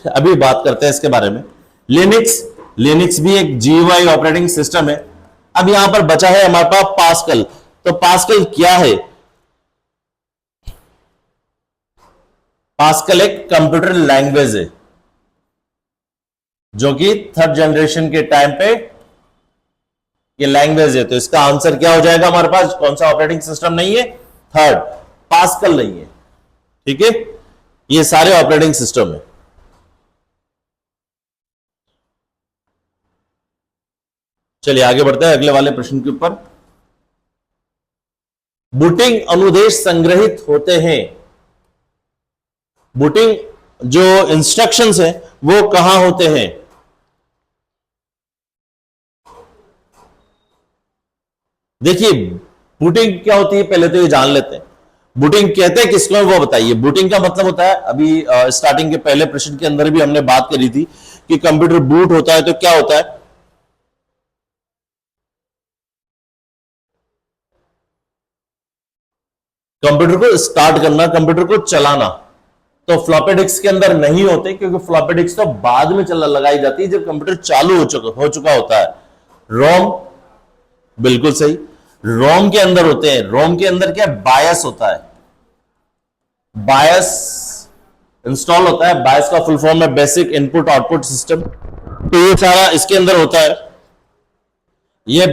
अभी बात करते हैं इसके बारे में। लिनक्स भी एक GUI ऑपरेटिंग सिस्टम है। अब यहां पर बचा है हमारे पास पास्कल। तो पास्कल क्या है? पास्कल एक कंप्यूटर लैंग्वेज है जो कि थर्ड जनरेशन के टाइम पे ये लैंग्वेज है। तो इसका आंसर क्या हो जाएगा हमारे पास? कौन सा ऑपरेटिंग सिस्टम नहीं है? थर्ड, पास्कल नहीं है। ठीक है, ये सारे ऑपरेटिंग सिस्टम है। चलिए आगे बढ़ते हैं अगले वाले प्रश्न के ऊपर। बूटिंग अनुदेश संग्रहित होते हैं। बूटिंग जो इंस्ट्रक्शंस हैं वो कहां होते हैं? देखिए बूटिंग क्या होती है पहले तो ये जान लेते हैं। बूटिंग कहते हैं किसको, वो बताइए। बूटिंग का मतलब होता है, अभी स्टार्टिंग के पहले प्रश्न के अंदर भी हमने बात करी थी कि कंप्यूटर बूट होता है तो क्या होता है? कंप्यूटर को स्टार्ट करना, कंप्यूटर को चलाना। तो फ्लॉपी डिस्क के अंदर नहीं होते, क्योंकि फ्लॉपी डिस्क तो बाद में लगाई जाती है जब कंप्यूटर चालू हो चुका होता है। रोम बिल्कुल सही। रोम के अंदर होते हैं। रोम के अंदर क्या बायस होता है, बायस इंस्टॉल होता है। बायस का फुल फॉर्म है बेसिक इनपुट आउटपुट सिस्टम। तो ये सारा इसके अंदर होता है। ये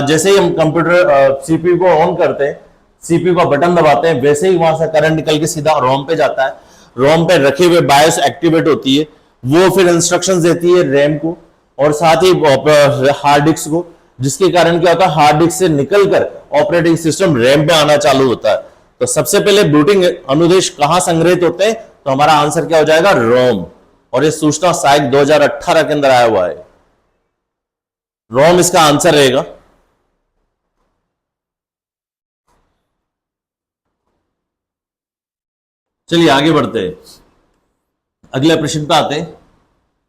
जैसे ही हम कंप्यूटर सीपीयू को ऑन करते हैं, सीपीयू का बटन दबाते हैं, वैसे ही वहां से करंट निकल के सीधा रोम पे जाता है। रोम पे रखे हुए बायोस एक्टिवेट होती है, वो फिर इंस्ट्रक्शंस देती है रैम को और साथ ही हार्ड डिस्क को, जिसके कारण क्या होता है, हार्ड डिस्क से निकलकर ऑपरेटिंग सिस्टम रैम पे आना चालू होता है। तो सबसे पहले बूटिंग अनुदेश कहां संग्रहित होते हैं, तो हमारा आंसर क्या हो जाएगा, रोम। और ये सूचना शायद 2018 के अंदर आया हुआ है। रोम इसका आंसर रहेगा। चलिए आगे बढ़ते हैं, अगले प्रश्न पे आते हैं।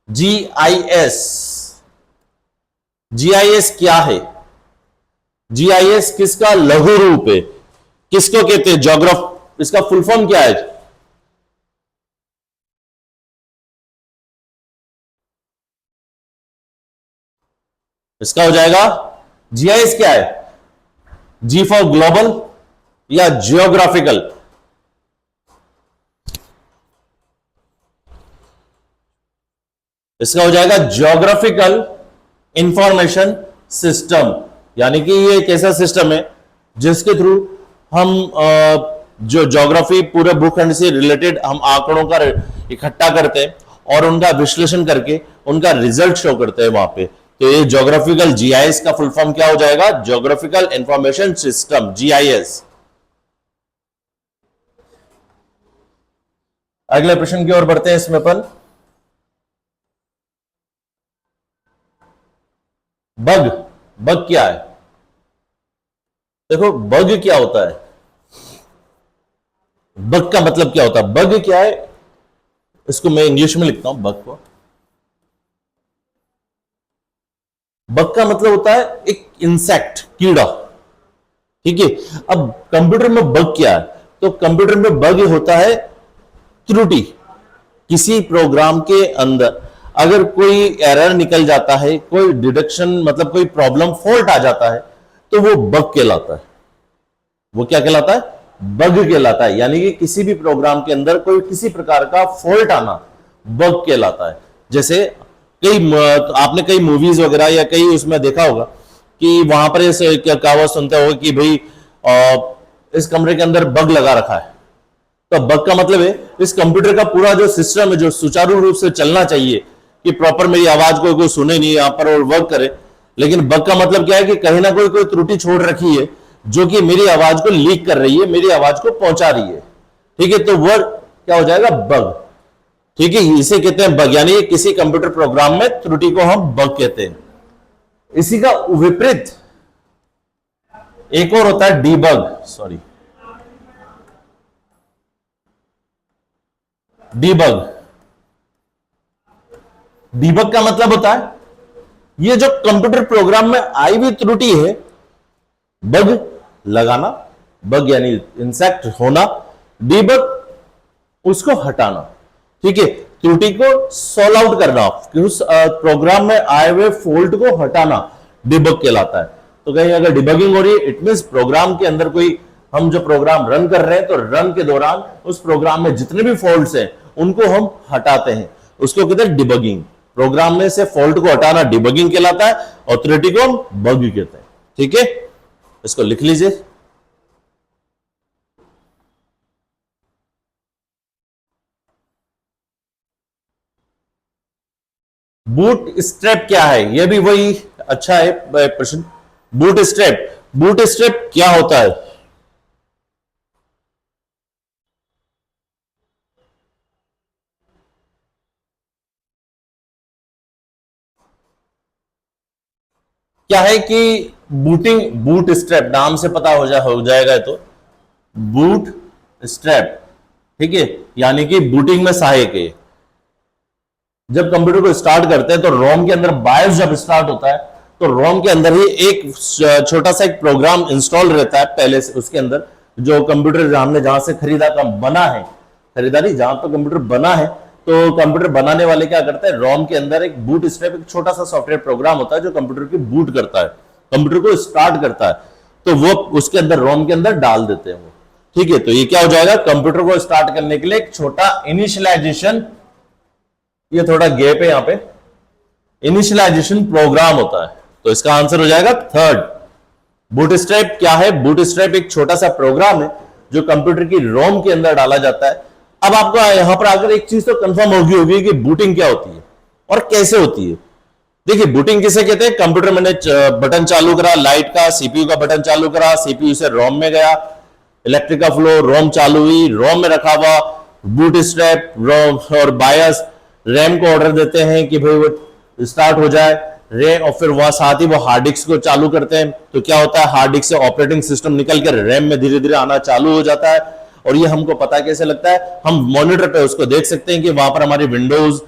जीआईएस, जीआईएस क्या है? जीआईएस किसका लघु रूप है, किसको कहते हैं? ज्योग्राफ, इसका फुल फॉर्म क्या है? इसका हो जाएगा जीआईएस क्या है? जी फॉर ग्लोबल या जियोग्राफिकल? इसका हो जाएगा जियोग्राफिकल इंफॉर्मेशन सिस्टम। यानी कि ये एक ऐसा सिस्टम है जिसके थ्रू हम जो ज्योग्राफी पूरे भूखंड से रिलेटेड हम आंकड़ों का इकट्ठा करते हैं और उनका विश्लेषण करके उनका रिजल्ट शो करते हैं वहां पे। तो ये ज्योग्राफिकल, जीआईएस का फुल फॉर्म क्या हो जाएगा? Geographical information system, GIS. अगले प्रश्न की ओर बढ़ते हैं। इसमें अपन बग, बग क्या है? देखो बग क्या होता है, बग का मतलब क्या होता है? बग क्या है, इसको मैं इंग्लिश में लिखता हूं बग को। बग का मतलब होता है एक इंसेक्ट, कीड़ा। ठीक है। अब कंप्यूटर में बग क्या है? तो कंप्यूटर में बग होता है त्रुटि। किसी प्रोग्राम के अंदर अगर कोई एरर निकल जाता है, कोई डिडक्शन मतलब कोई प्रॉब्लम, फॉल्ट आ जाता है, तो वो बग कहलाता है। वो क्या कहलाता है? बग कहलाता है। यानी कि किसी भी प्रोग्राम के अंदर कोई किसी प्रकार का फॉल्ट आना बग कहलाता है। जैसे आपने कई मूवीज वगैरह या कई उसमें देखा होगा कि वहां पर ऐसे क्या कहावत सुनते हो कि भाई इस कमरे के अंदर बग लगा रखा है। तो बग का मतलब है इस कंप्यूटर का पूरा जो सिस्टम है, जो सुचारू रूप से चलना चाहिए कि प्रॉपर मेरी आवाज कोई सुने नहीं यहां पर और वर्क करे, लेकिन बग का मतलब क्या है कि कहीं ना कोई त्रुटि छोड़ रखी है जो कि मेरी आवाज को लीक कर रही है, मेरी आवाज को पहुंचा रही है। ठीक है। तो वह क्या हो जाएगा? बग। ठीक है, इसे कहते हैं बग। यानी किसी कंप्यूटर प्रोग्राम में त्रुटि को हम बग कहते हैं। इसी का विपरीत एक और होता है डीबग। Sorry, debug. डीबग का मतलब होता है ये जो कंप्यूटर प्रोग्राम में आई हुई त्रुटि है, बग लगाना, बग यानी इंसेक्ट होना, डीबग उसको हटाना। ठीक है, त्रुटि को सॉल्व आउट करना, उस प्रोग्राम में आए हुए फॉल्ट को हटाना डिबग कहलाता है। तो कहीं अगर डिबगिंग हो रही है, इट मींस प्रोग्राम के अंदर कोई, हम जो प्रोग्राम रन कर रहे हैं तो रन के दौरान उस प्रोग्राम में जितने भी फॉल्ट्स हैं उनको हम हटाते हैं, उसको कहते हैं डिबगिंग। प्रोग्राम में से फॉल्ट को हटाना डिबगिंग कहलाता है और त्रुटि को हम बग कहते हैं। ठीक है, इसको लिख लीजिए। बूट स्ट्रैप क्या है? यह भी वही अच्छा है प्रश्न। बूट स्ट्रैप, बूट स्ट्रैप क्या होता है? क्या है कि बूटिंग, बूट स्ट्रैप नाम से पता हो जाएगा। तो बूट स्ट्रैप, ठीक है, यानी कि बूटिंग में सहायक है। जब कंप्यूटर को स्टार्ट करते हैं तो रोम के अंदर बायोस जब स्टार्ट होता है तो रोम के अंदर ही एक छोटा सा एक प्रोग्राम इंस्टॉल रहता है पहले से। उसके अंदर जो कंप्यूटर हमने जहां से खरीदा का बना है, खरीदारी जहां पर कंप्यूटर बना है, तो कंप्यूटर बनाने वाले क्या करते हैं, रोम के अंदर एक बूट स्ट्रैप, एक छोटा सा सॉफ्टवेयर प्रोग्राम होता है जो कंप्यूटर की बूट करता है, कंप्यूटर को स्टार्ट करता है। तो वो उसके अंदर रोम के अंदर डाल देते हैं वो। ठीक है, तो ये क्या हो जाएगा, कंप्यूटर को स्टार्ट करने के लिए एक छोटा इनिशियलाइजेशन, ये थोड़ा गैप है यहां पे, इनिशियलाइजेशन प्रोग्राम होता है। तो इसका आंसर हो जाएगा थर्ड। बूटस्ट्रैप क्या है, बूटस्ट्रैप एक छोटा सा प्रोग्राम है जो कंप्यूटर की रोम के अंदर डाला जाता है। अब आपको यहां पर अगर एक चीज तो कंफर्म होगी कि बूटिंग क्या होती है और कैसे होती है। देखिए बूटिंग किसे कहते हैं, कंप्यूटर मैंने बटन चालू करा लाइट का, सीपीयू का बटन चालू करा, सीपीयू से रोम में गया, इलेक्ट्रिक का फ्लो, रोम चालू हुई, रोम में रखा हुआ, बूट स्ट्रैप, रोम और बायस रैम को ऑर्डर देते हैं कि भाई वो स्टार्ट हो जाए रैम, और फिर वह साथ ही वो हार्ड डिस्क को चालू करते हैं। तो क्या होता है, हार्ड डिस्क से ऑपरेटिंग सिस्टम निकल कर रैम में धीरे धीरे आना चालू हो जाता है। और ये हमको पता कैसे लगता है, हम मॉनिटर पे उसको देख सकते हैं कि वहां पर हमारी विंडोज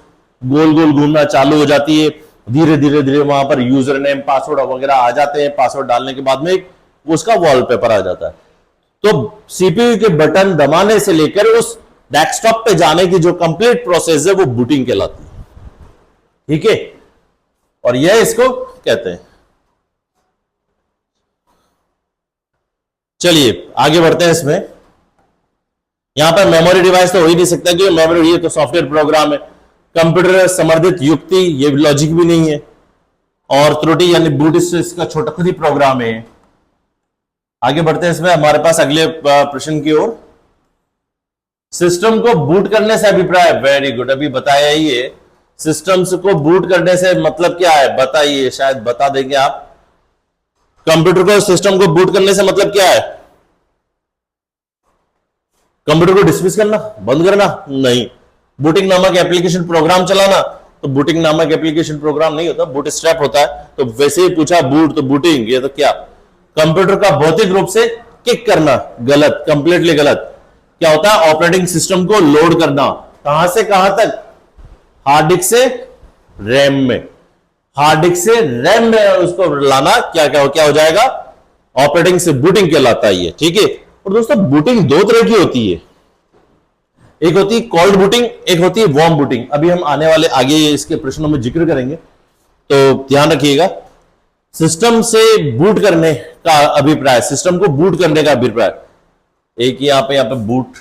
गोल गोल घूमना चालू हो जाती है, धीरे धीरे धीरे वहां पर यूजर नेम पासवर्ड वगैरह आ जाते हैं, पासवर्ड डालने के बाद में उसका वॉलपेपर आ जाता है। तो सीपीयू के बटन दबाने से लेकर उस डेस्कटॉप पे जाने की जो कंप्लीट प्रोसेस है वो बूटिंग कहलाती है। ठीक है, और यह इसको कहते हैं। चलिए आगे बढ़ते हैं इसमें। यहां पर मेमोरी डिवाइस तो हो ही नहीं सकता क्योंकि मेमोरी ये तो सॉफ्टवेयर प्रोग्राम है। कंप्यूटर समर्थित युक्ति ये लॉजिक भी नहीं है, और त्रुटि यानी बूट इसका छोटा खुद ही प्रोग्राम है। आगे बढ़ते हैं इसमें हमारे पास अगले प्रश्न की ओर। सिस्टम को बूट करने से अभिप्राय, वेरी गुड, अभी बताया ही है। सिस्टम्स को बूट करने से मतलब क्या है बताइए, शायद बता देंगे आप। कंप्यूटर को सिस्टम को बूट करने से मतलब क्या है, कंप्यूटर को डिसमिस करना, बंद करना? नहीं। बूटिंग नामक एप्लीकेशन प्रोग्राम चलाना? तो बूटिंग नामक एप्लीकेशन प्रोग्राम नहीं होता, बूट स्ट्रैप होता है। तो वैसे ही पूछा बूट तो बूटिंग, ये तो क्या, कंप्यूटर का भौतिक रूप से किक करना, गलत, कंप्लीटली गलत। क्या होता है, ऑपरेटिंग सिस्टम को लोड करना, कहां से कहां तक, हार्ड डिस्क से रैम में, हार्ड डिस्क से रैम में उसको लाना, क्या क्या क्या हो जाएगा, ऑपरेटिंग से बूटिंग कहलाता है ये। ठीक है, और दोस्तों बूटिंग दो तरह की होती है, एक होती है कोल्ड बूटिंग, एक होती है वार्म बूटिंग। अभी हम आने वाले आगे इसके प्रश्नों में जिक्र करेंगे, तो ध्यान रखिएगा। सिस्टम से बूट करने का अभिप्राय, सिस्टम को बूट करने का अभिप्राय, एक ही यहां पे बूट,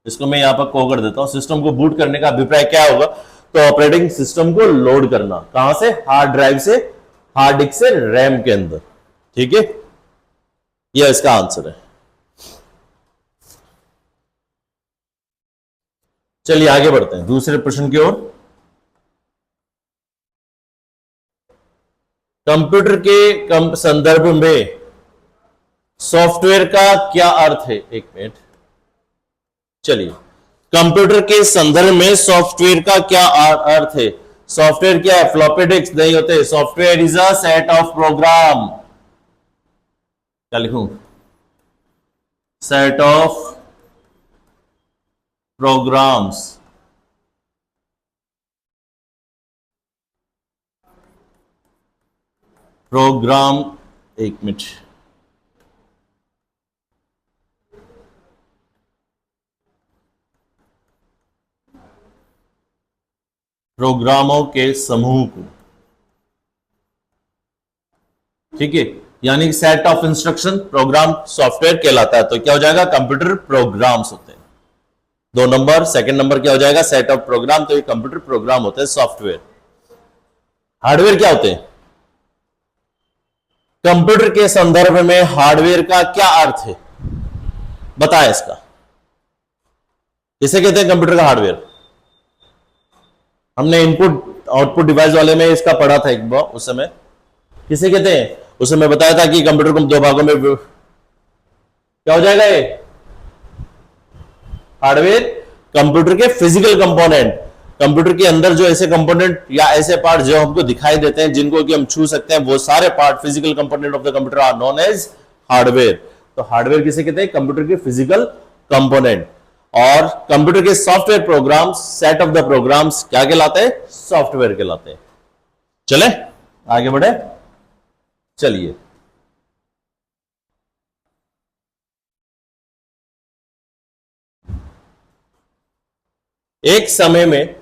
इसको मैं यहां पर को कर देता हूं। सिस्टम को बूट करने का अभिप्राय क्या होगा, तो ऑपरेटिंग सिस्टम को लोड करना, कहां से, हार्ड ड्राइव से, हार्ड डिस्क से रैम के अंदर। ठीक है, यह इसका आंसर है। चलिए आगे बढ़ते हैं दूसरे प्रश्न की ओर। कंप्यूटर के संदर्भ में सॉफ्टवेयर का क्या अर्थ है, एक मिनट। चलिए, कंप्यूटर के संदर्भ में सॉफ्टवेयर का क्या अर्थ है। सॉफ्टवेयर क्या है, फ्लॉपी डिस्क नहीं होते, software is a set of program. क्या लिखूं, सेट ऑफ प्रोग्राम्स। प्रोग्राम, एक मिनट, प्रोग्रामों के समूह को। ठीक है, यानी set of instruction program software कहलाता है। तो क्या हो जाएगा, कंप्यूटर प्रोग्राम्स होते हैं। 2 नंबर, सेकंड नंबर क्या हो जाएगा, सेट ऑफ प्रोग्राम, तो ये कंप्यूटर प्रोग्राम होते हैं, सॉफ्टवेयर। हार्डवेयर क्या होते हैं, कंप्यूटर के संदर्भ में हार्डवेयर का क्या अर्थ है, बताएं इसका। किसे कहते हैं कंप्यूटर का हार्डवेयर, हमने इनपुट आउटपुट डिवाइस वाले में इसका पढ़ा था एक बार, उस समय किसे कहते हैं, उस समय बताया था कि कंप्यूटर को 2 भागों में क्या हो जाएगा, ये हार्डवेयर, कंप्यूटर के फिजिकल कंपोनेंट, कंप्यूटर के अंदर जो ऐसे कंपोनेंट या ऐसे पार्ट जो हमको दिखाई देते हैं, जिनको कि हम छू सकते हैं, वो सारे part physical component of the computer are known as hardware. तो हार्डवेयर किसे कहते हैं, कंप्यूटर के फिजिकल कंपोनेंट। और कंप्यूटर के software programs, set of the programs क्या कहलाते हैं, सॉफ्टवेयर कहलाते हैं। चले आगे बढ़े, चलिए एक समय में,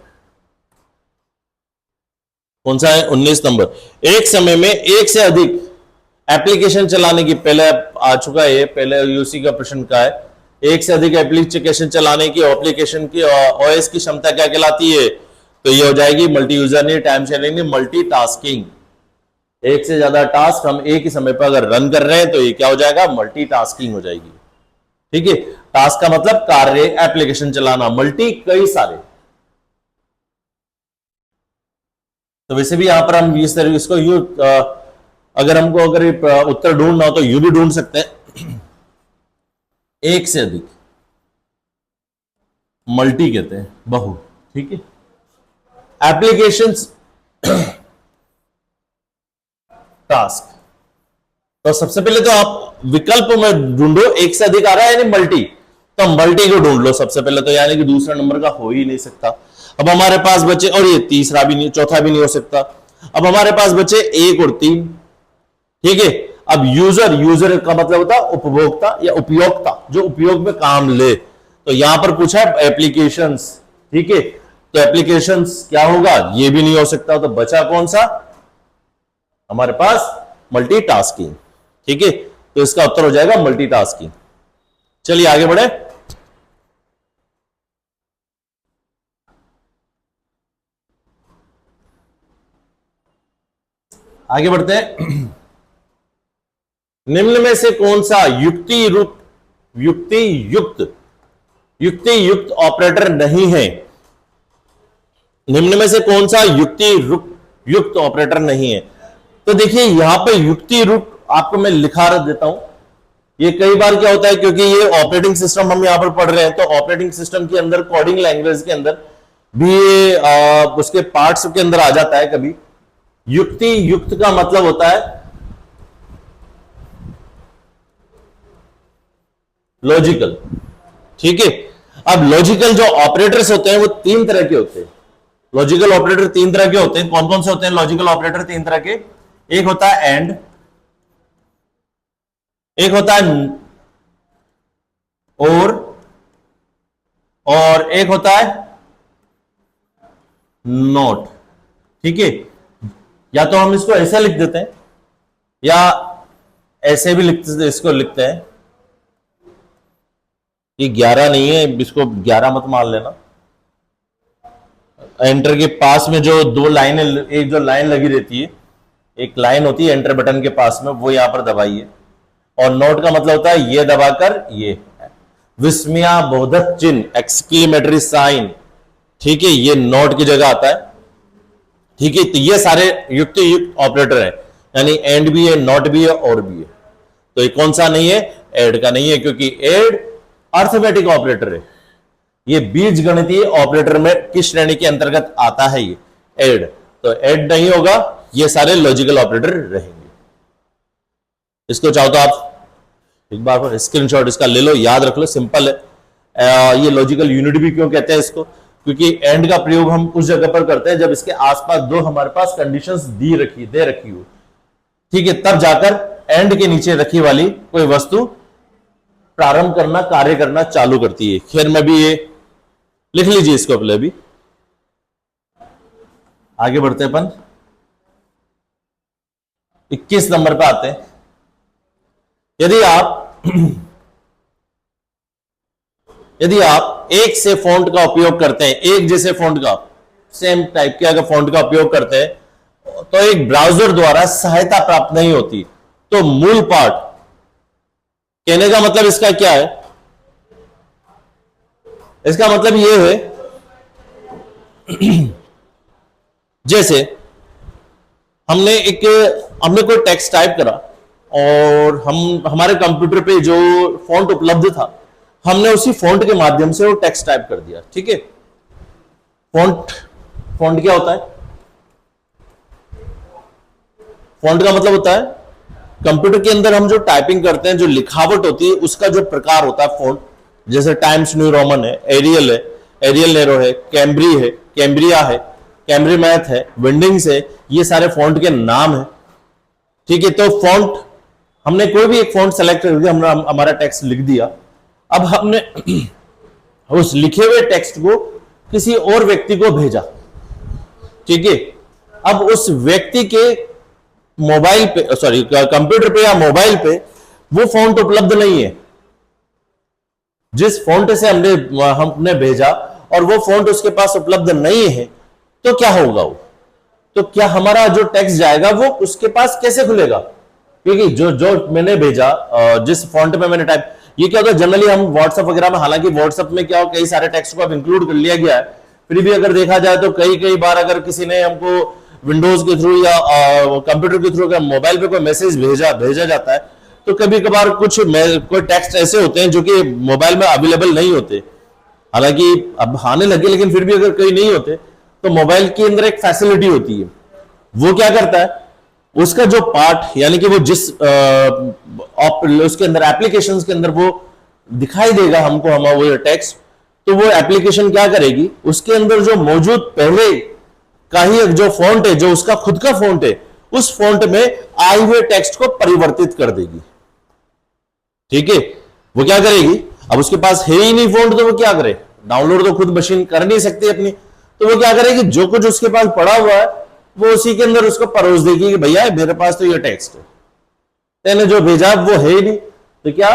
कौन सा है 19 नंबर, एक समय में एक से अधिक एप्लीकेशन चलाने की, पहले आ चुका है ये, पहले यूसी का प्रश्न का है, एक से अधिक एप्लीकेशन चलाने की एप्लीकेशन की ओएस की क्षमता क्या कहलाती है? तो ये हो जाएगी मल्टी यूजर नहीं, टाइम शेयरिंग नहीं, मल्टीटास्किंग। एक से ज्यादा टास्क हम एक ही समय पर अगर रन कर रहे हैं तो ये क्या हो जाएगा? मल्टीटास्किंग हो जाएगी। ठीक है, टास्क का मतलब कार्य, एप्लीकेशन चलाना, मल्टी कई सारे। तो वैसे भी यहां पर हम इस तरह इसको यू अगर हमको अगर उत्तर ढूंढना हो तो यू भी ढूंढ सकते हैं, एक से अधिक, मल्टी कहते हैं, बहु। ठीक है, एप्लीकेशंस टास्क। तो सबसे पहले तो आप विकल्प में ढूंढो, एक से अधिक आ रहा है यानी मल्टी, तो मल्टी को ढूंढ लो सबसे पहले, तो यानी कि दूसरा नंबर का हो ही नहीं सकता। अब हमारे पास बचे, और ये तीसरा भी नहीं, चौथा भी नहीं हो सकता। अब हमारे पास बचे 1 और 3। ठीक है, अब यूजर, यूजर का मतलब होता है उपभोक्ता या उपयोक्ता, जो उपयोग में काम ले। तो यहां पर पूछा है एप्लीकेशंस। ठीक है, तो एप्लीकेशंस क्या होगा? ये भी नहीं हो सकता। तो बचा कौन सा हमारे पास? मल्टीटास्किंग। ठीक है, तो इसका उत्तर हो जाएगा मल्टीटास्किंग। चलिए आगे बढ़े। आगे बढ़ते हैं। निम्न में से कौन सा युक्ति युक्त ऑपरेटर नहीं है? निम्न में से कौन सा युक्त ऑपरेटर नहीं है? तो देखिए यहां पे युक्ति रूप आपको मैं लिखा देता हूं। ये कई बार क्या होता है, क्योंकि ये ऑपरेटिंग सिस्टम हम यहां पर पढ़ रहे हैं, तो ऑपरेटिंग सिस्टम के अंदर कोडिंग लैंग्वेज के अंदर भी उसके पार्ट्स के अंदर आ जाता है कभी। युक्ति युक्त का मतलब होता है लॉजिकल। ठीक है, अब लॉजिकल जो ऑपरेटर्स होते हैं वो 3 तरह के होते हैं। लॉजिकल ऑपरेटर 3 तरह के होते हैं। कौन कौन से होते हैं लॉजिकल ऑपरेटर? 3 तरह के। एक होता है एंड, एक होता है और एक होता है नॉट। ठीक है, या तो हम इसको ऐसे लिख देते हैं या ऐसे भी इसको लिखते हैं। ये 11 नहीं है, इसको 11 मत मान लेना। एंटर के पास में जो 2 लाइनें, एक जो लाइन लगी रहती है, एक लाइन होती है एंटर बटन के पास में, वो यहां पर दबाइए। और नोट का मतलब होता है ये दबाकर ये विस्मया बोधक चिन्ह, एक्सक्लेमेटरी साइन। ठीक है, ये नोट की जगह आता है। ठीक है, तो ये सारे युक्त ऑपरेटर है, यानी एंड भी है, नॉट भी है, और भी है। तो ये कौन सा नहीं है? एड का नहीं है, क्योंकि एड अर्थमेटिक ऑपरेटर है। ये बीज गणितीय ऑपरेटर में किस श्रेणी के अंतर्गत आता है? ये एड। तो एड नहीं होगा, ये सारे लॉजिकल ऑपरेटर रहेंगे। इसको चाहो तो आप एक बार स्क्रीनशॉट इसका ले लो, याद रख लो, सिंपल है। ये लॉजिकल यूनिट भी क्यों कहते हैं इसको? क्योंकि एंड का प्रयोग हम उस जगह पर करते हैं जब इसके आसपास 2 हमारे पास कंडीशंस दे रखी हो। ठीक है, तब जाकर एंड के नीचे रखी वाली कोई वस्तु प्रारंभ करना, कार्य करना चालू करती है। खैर मैं भी ये लिख लीजिए इसको पहले भी। आगे बढ़ते हैं अपन 21 नंबर पे आते हैं। यदि आप एक से फॉन्ट का उपयोग करते हैं, एक जैसे फॉन्ट का, सेम टाइप के अगर फॉन्ट का उपयोग करते हैं तो एक ब्राउजर द्वारा सहायता प्राप्त नहीं होती। तो मूल पाठ, कहने का मतलब इसका क्या है? इसका मतलब यह है जैसे हमने कोई टेक्स्ट टाइप करा और हमारे कंप्यूटर पे जो फॉन्ट उपलब्ध था, हमने उसी फॉन्ट के माध्यम से वो टेक्स्ट टाइप कर दिया। ठीक है, फॉन्ट क्या होता है? फॉन्ट का मतलब होता है कंप्यूटर के अंदर हम जो टाइपिंग करते हैं, जो लिखावट होती है, उसका जो प्रकार होता है फॉन्ट। जैसे टाइम्स न्यू रोमन है, एरियल नेरो है, कैम्ब्रिया है, कैम्ब्री मैथ है, विंडिंग्स है, ये सारे फॉन्ट के नाम है। ठीक है, तो फॉन्ट, हमने कोई भी एक फॉन्ट सेलेक्ट कर दिया, हमने हमारा टेक्स्ट लिख दिया। अब हमने उस लिखे हुए टेक्स्ट को किसी और व्यक्ति को भेजा। ठीक है, अब उस व्यक्ति के मोबाइल पे, सॉरी कंप्यूटर पे या मोबाइल पे वो फॉन्ट उपलब्ध नहीं है, जिस फॉन्ट से हमने भेजा और वो फॉन्ट उसके पास उपलब्ध नहीं है, तो क्या होगा वो, तो क्या हमारा जो टेक्स्ट जाएगा वो उसके पास कैसे खुलेगा? क्योंकि जो जो मैंने भेजा, जिस फॉन्ट में मैंने टाइप, ये क्या होता है जनरली हम व्हाट्सएप वगैरह में, हालांकि व्हाट्सएप में क्या हो कई सारे टेक्स्ट को अब इंक्लूड कर लिया गया है, फिर भी अगर देखा जाए तो कई कई बार अगर किसी ने हमको विंडोज के थ्रू या कंप्यूटर के थ्रू मोबाइल पे कोई मैसेज भेजा जाता है, तो कभी कभार कोई टेक्स्ट ऐसे होते हैं जो कि मोबाइल में अवेलेबल नहीं होते, हालांकि अब आने लगे, लेकिन फिर भी अगर कहीं नहीं होते तो मोबाइल के अंदर एक फैसिलिटी होती है, वो क्या करता है, उसका जो पार्ट यानी कि वो जिस उसके अंदर एप्लीकेशंस के अंदर वो दिखाई देगा हमको, वो टेक्स्ट, तो वो एप्लीकेशन क्या करेगी, उसके अंदर जो मौजूद पहले का ही जो फॉन्ट है, जो उसका खुद का फॉन्ट है, उस फॉन्ट में आए हुए टेक्स्ट को परिवर्तित कर देगी। ठीक है, वो क्या करेगी, अब उसके पास है ही नहीं फॉन्ट, तो वो क्या करे, डाउनलोड तो खुद मशीन कर नहीं सकती अपनी, तो वो क्या करेगी, जो कुछ उसके पास पड़ा हुआ है वो उसी के अंदर उसको परोस देगी कि भैया मेरे पास तो ये टेक्स्ट है, मैंने जो भेजा वो है ही नहीं, तो क्या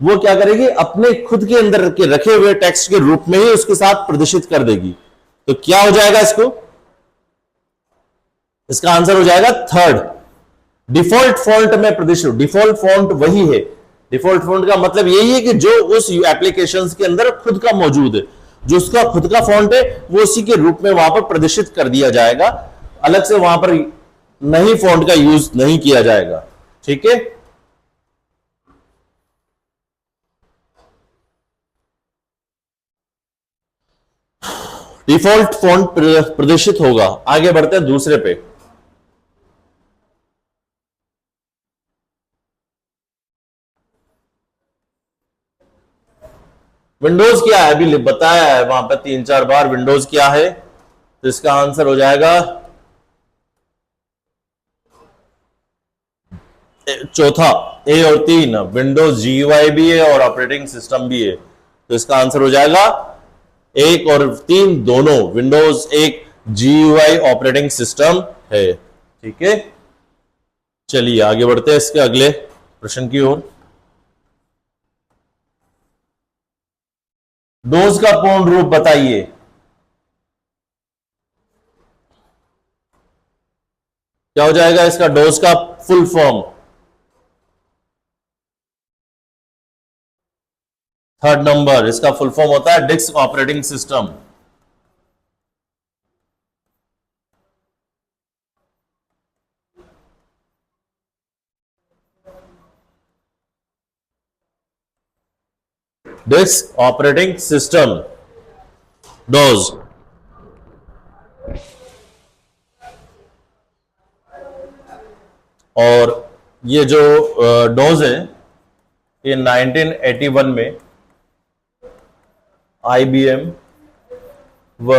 वो क्या करेगी, अपने खुद के अंदर के रखे हुए टेक्स्ट के रूप में ही उसके साथ प्रदर्शित कर देगी। तो क्या हो जाएगा इसका आंसर हो जाएगा थर्ड, डिफॉल्ट फॉन्ट में प्रदर्शित। डिफॉल्ट फॉन्ट वही है, डिफॉल्ट फॉन्ट का मतलब यही है कि जो उस एप्लीकेशंस के अंदर खुद का मौजूद है, जो उसका खुद का फॉन्ट है वो उसी के रूप में वहां पर प्रदर्शित कर दिया जाएगा, अलग से वहां पर नई फॉन्ट का यूज नहीं किया जाएगा। ठीक है, डिफॉल्ट फॉन्ट प्रदर्शित होगा। आगे बढ़ते हैं दूसरे पे। विंडोज क्या है, अभी बताया है वहां पर 3-4 बार विंडोज क्या है, तो इसका आंसर हो जाएगा चौथा, ए और 3, विंडोज जीयूआई भी है और ऑपरेटिंग सिस्टम भी है, तो इसका आंसर हो जाएगा 1 और 3 दोनों, विंडोज एक जीयूआई ऑपरेटिंग सिस्टम है। ठीक है, चलिए आगे बढ़ते हैं इसके अगले प्रश्न की ओर। डोज का पूर्ण रूप बताइए। क्या हो जाएगा इसका डोज का फुल फॉर्म? थर्ड नंबर, इसका फुल फॉर्म होता है disk operating system. Disk operating system, dose. और ये जो डोज है ये 1981 में आईबीएम व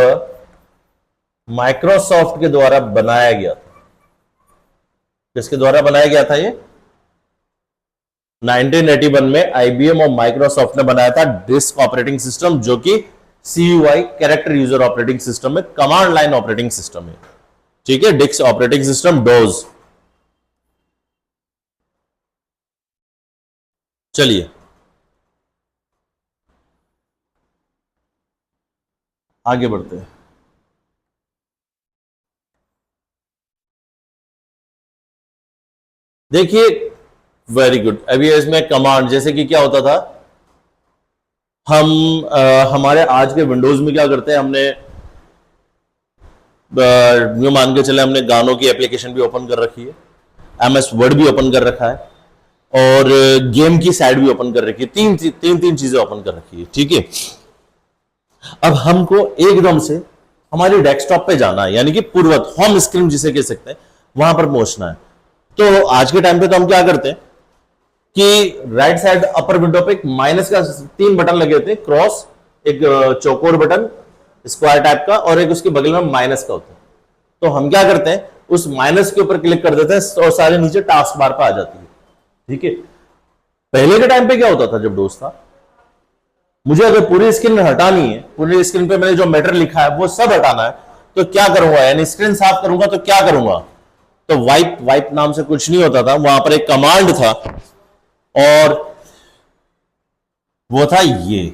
माइक्रोसॉफ्ट के द्वारा बनाया गया था। किसके द्वारा बनाया गया था ये? 1981 में आईबीएम और माइक्रोसॉफ्ट ने बनाया था डिस्क ऑपरेटिंग सिस्टम, जो कि CUI character user operating system है, कमांड लाइन ऑपरेटिंग सिस्टम है। ठीक है, डिस्क ऑपरेटिंग सिस्टम डोज। चलिए आगे बढ़ते हैं। देखिए, वेरी गुड। अभी इसमें कमांड, जैसे कि क्या होता था, हम हमारे आज के विंडोज में क्या करते हैं, हमने यूं मान के चले हमने गानों की एप्लीकेशन भी ओपन कर रखी है, एमएस वर्ड भी ओपन कर रखा है और गेम की साइड भी ओपन कर रखी है, तीन चीजें ओपन कर रखी है। ठीक है, अब हमको एकदम से हमारे डेस्कटॉप पे जाना है, यानी कि पूर्वत होम स्क्रीन जिसे कह सकते हैं, वहां पर पहुंचना है। तो आज के टाइम पे तो हम क्या करते हैं कि राइट साइड अपर विंडो पे एक माइनस का 3 बटन लगे होते हैं, क्रॉस, एक चौकोर बटन स्क्वायर टाइप का और एक उसके बगल में माइनस का होता है। तो हम क्या करते हैं, उस माइनस के ऊपर क्लिक कर देते हैं और सारे नीचे टास्क बार पे आ जाती है। ठीक है, पहले के टाइम पे क्या होता था, जब डोस था, मुझे अगर पूरी स्क्रीन हटानी है, पूरी स्क्रीन पे मैंने जो मैटर लिखा है वो सब हटाना है, तो क्या करूंगा, यानी स्क्रीन साफ करूंगा तो क्या करूंगा, तो वाइप वाइप नाम से कुछ नहीं होता था, वहां पर एक कमांड था और वो था ये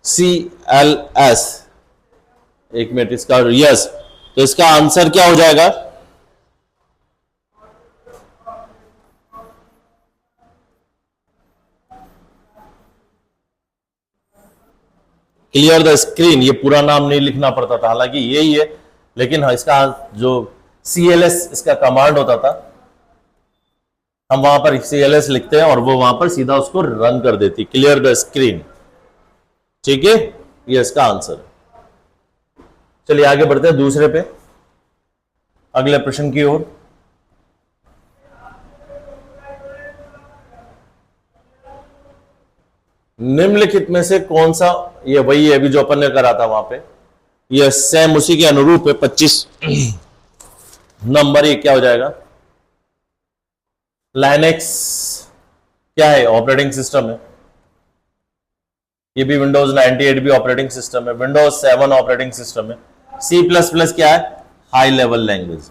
CLS। एक मिनट, इसका यस, तो इसका आंसर क्या हो जाएगा? क्लियर द स्क्रीन, ये पूरा नाम नहीं लिखना पड़ता था, हालांकि यही है, लेकिन हाँ, इसका जो CLS इसका कमांड होता था, हम वहां पर CLS लिखते हैं और वो वहां पर सीधा उसको रन कर देती, क्लियर द स्क्रीन। ठीक है, ये इसका आंसर। चलिए आगे बढ़ते हैं दूसरे पे, अगले प्रश्न की ओर। निम्नलिखित में से कौन सा, ये वही है अभी जो अपन ने करा था वहां पे, ये सेम उसी के अनुरूप है। 25 नंबर, ये क्या हो जाएगा? लाइनेक्स क्या है? ऑपरेटिंग सिस्टम है। ये भी विंडोज 98 भी ऑपरेटिंग सिस्टम है, विंडोज 7 ऑपरेटिंग सिस्टम है। C++ क्या है? High level language.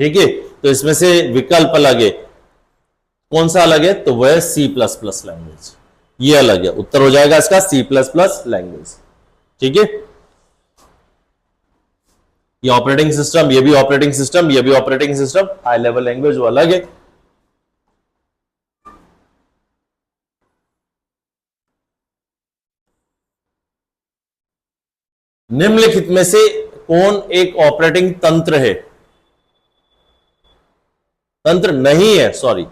ठीक है, तो इसमें से विकल्प अलग है, कौन सा अलग है? तो वह है C++ लैंग्वेज, ये अलग है। उत्तर हो जाएगा इसका C++ लैंग्वेज। ठीक है, ये ऑपरेटिंग सिस्टम, ये भी ऑपरेटिंग सिस्टम, ये भी operating system, high level language वो अलग है। निम्नलिखित में से कौन एक ऑपरेटिंग तंत्र है? तंत्र नहीं है, सॉरी,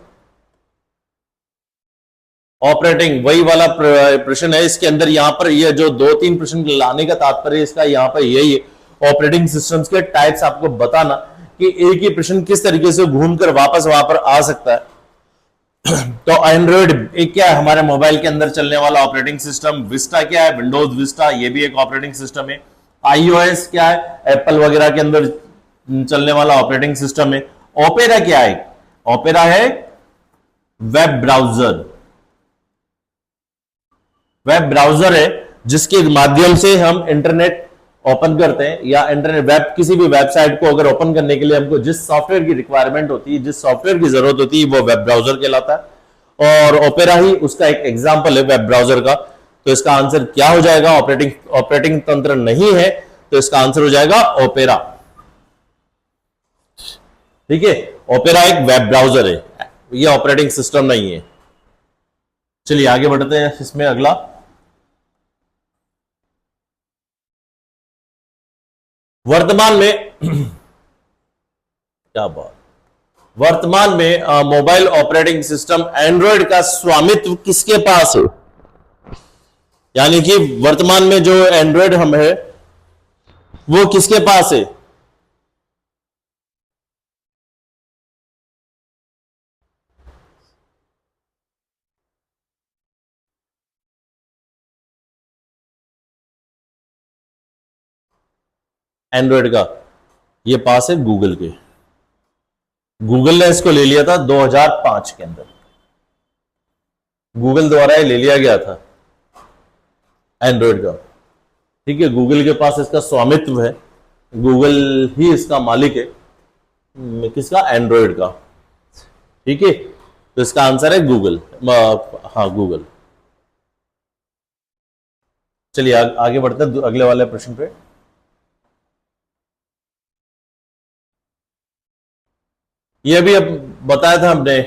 ऑपरेटिंग वही वाला प्रश्न है। इसके अंदर यहां पर ये जो 2-3 प्रश्न लाने का तात्पर्य इसका यहां पर यही है, ऑपरेटिंग सिस्टम्स के टाइप्स आपको बताना कि एक ही प्रश्न किस तरीके से घूमकर वापस वहां पर आ सकता है। तो एंड्रॉइड एक क्या है? हमारे मोबाइल के अंदर चलने वाला ऑपरेटिंग सिस्टम। विस्टा क्या है? विंडोज विस्टा, ये भी एक ऑपरेटिंग सिस्टम है। iOS क्या है? एप्पल वगैरह के अंदर चलने वाला ऑपरेटिंग सिस्टम है। ओपेरा क्या है? ओपेरा है वेब ब्राउजर। वेब ब्राउजर है जिसके माध्यम से हम इंटरनेट ओपन करते हैं, या इंटरनेट वेब किसी भी वेबसाइट को अगर ओपन करने के लिए हमको जिस सॉफ्टवेयर की रिक्वायरमेंट होती है, जिस सॉफ्टवेयर की जरूरत होती है, वो वेब ब्राउजर कहलाता है। और ओपेरा ही उसका एक एग्जांपल है वेब ब्राउजर का। तो इसका आंसर क्या हो जाएगा? ऑपरेटिंग तंत्र नहीं है, तो इसका आंसर हो जाएगा ओपेरा। ठीक है, ओपेरा एक वेब ब्राउजर है, ये ऑपरेटिंग सिस्टम नहीं है। चलिए आगे बढ़ते हैं इसमें अगला। वर्तमान में क्या बात, वर्तमान में मोबाइल ऑपरेटिंग सिस्टम एंड्रॉयड का स्वामित्व किसके पास है? यानी कि वर्तमान में जो एंड्रॉयड हम है वो किसके पास है? एंड्रॉयड का ये पास है गूगल के। गूगल ने इसको ले लिया था 2005 के अंदर, गूगल द्वारा ये ले लिया गया था एंड्रॉयड का। ठीक है, गूगल के पास इसका स्वामित्व है, गूगल ही इसका मालिक है। किसका? एंड्रॉयड का। ठीक है, तो इसका आंसर है गूगल। हाँ, गूगल। चलिए आगे बढ़ते हैं अगले वाले प्रश्न पे। ये भी अब बताया था हमने,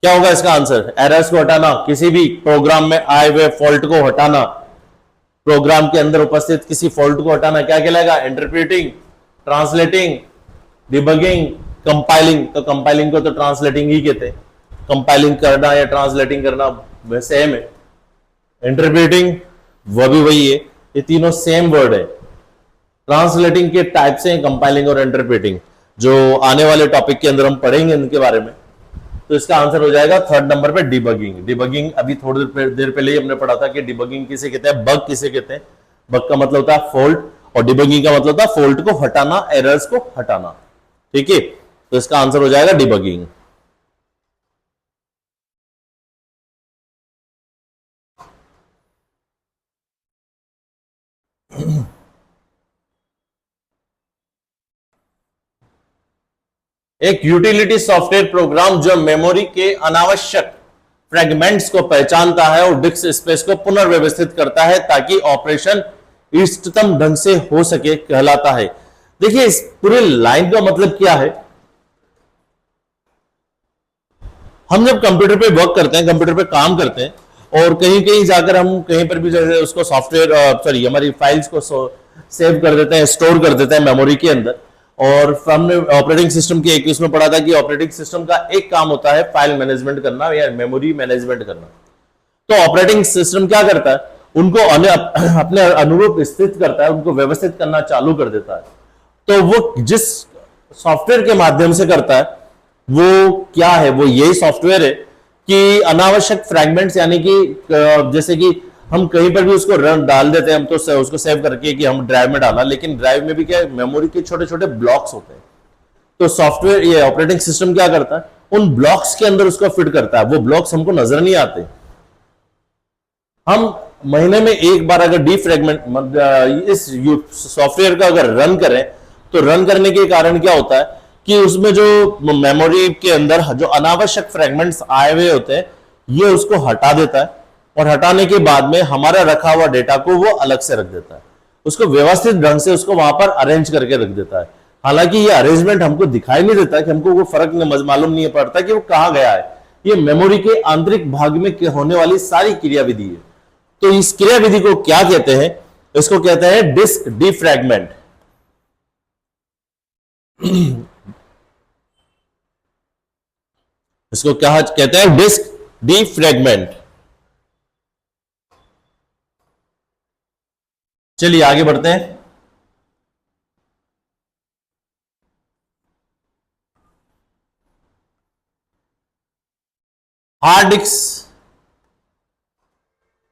क्या होगा इसका आंसर? एरर्स को हटाना, किसी भी प्रोग्राम में आए हुए फॉल्ट को हटाना, प्रोग्राम के अंदर उपस्थित किसी फॉल्ट को हटाना क्या कहलाएगा? Interpreting, translating, debugging, compiling. तो कंपाइलिंग को तो ट्रांसलेटिंग ही कहते हैं, कंपाइलिंग करना या ट्रांसलेटिंग करना वह सेम है। इंटरप्रेटिंग वह भी वही है, ये तीनों सेम वर्ड है। ट्रांसलेटिंग के टाइप से कंपाइलिंग और इंटरप्रेटिंग, जो आने वाले टॉपिक के अंदर हम पढ़ेंगे इनके बारे में। तो इसका आंसर हो जाएगा 3rd नंबर पे डिबगिंग। डिबगिंग अभी थोड़ी देर पहले ही हमने पढ़ा था कि डिबगिंग किसे कहते हैं, बग किसे कहते हैं। बग का मतलब होता है फॉल्ट और डिबगिंग का मतलब होता है फॉल्ट को हटाना, एरर्स को हटाना। ठीक है, तो इसका आंसर हो जाएगा डिबगिंग। एक यूटिलिटी सॉफ्टवेयर प्रोग्राम जो मेमोरी के अनावश्यक फ्रेगमेंट्स को पहचानता है और डिस्क स्पेस को पुनर्व्यवस्थित करता है ताकि ऑपरेशन इष्टतम ढंग से हो सके, कहलाता है। देखिए इस पूरे लाइन का मतलब क्या है। हम जब कंप्यूटर पे वर्क करते हैं, कंप्यूटर पे काम करते हैं, और कहीं कहीं जाकर हम कहीं पर भी जैसे उसको सॉफ्टवेयर सॉरी हमारी फाइल्स को सेव कर देते हैं, स्टोर कर देते हैं मेमोरी के अंदर। और हमने ऑपरेटिंग सिस्टम के एक उसमें पढ़ा था कि ऑपरेटिंग सिस्टम का एक काम होता है फाइल मैनेजमेंट करना या मेमोरी मैनेजमेंट करना। तो ऑपरेटिंग सिस्टम क्या करता है, उनको अपने अनुरूप स्थित करता है, उनको व्यवस्थित करना चालू कर देता है। तो वो जिस सॉफ्टवेयर के माध्यम से करता है वो क्या है, वो यही सॉफ्टवेयर है कि अनावश्यक फ्रैगमेंट्स, यानी कि जैसे कि हम कहीं पर भी उसको रन डाल देते हैं, हम तो उसको सेव करके कि हम ड्राइव में डाला, लेकिन ड्राइव में भी क्या है, मेमोरी के छोटे छोटे ब्लॉक्स होते हैं। तो सॉफ्टवेयर ये ऑपरेटिंग सिस्टम क्या करता है, उन ब्लॉक्स के अंदर उसको फिट करता है। वो ब्लॉक्स हमको नजर नहीं आते। हम महीने में एक बार अगर डीफ्रैगमेंट इस सॉफ्टवेयर का अगर रन करें, तो रन करने के कारण क्या होता है कि उसमें जो मेमोरी के अंदर जो अनावश्यक फ्रेगमेंट्स आए हुए होते हैं, ये उसको हटा देता है, और हटाने के बाद में हमारा रखा हुआ डेटा को वो अलग से रख देता है, उसको व्यवस्थित ढंग से उसको वहां पर अरेंज करके रख देता है। हालांकि ये अरेंजमेंट हमको दिखाई नहीं देता, कि हमको वो फर्क मालूम नहीं पड़ता कि वो कहां गया है। ये मेमोरी के आंतरिक भाग में होने वाली सारी क्रियाविधि है। तो इस क्रियाविधि को क्या कहते हैं, इसको कहते हैं डिस्क डिफ्रैगमेंट। इसको क्या कहते हैं, डिस्क डिफ्रैगमेंट। चलिए आगे बढ़ते हैं। हार्ड डिस्क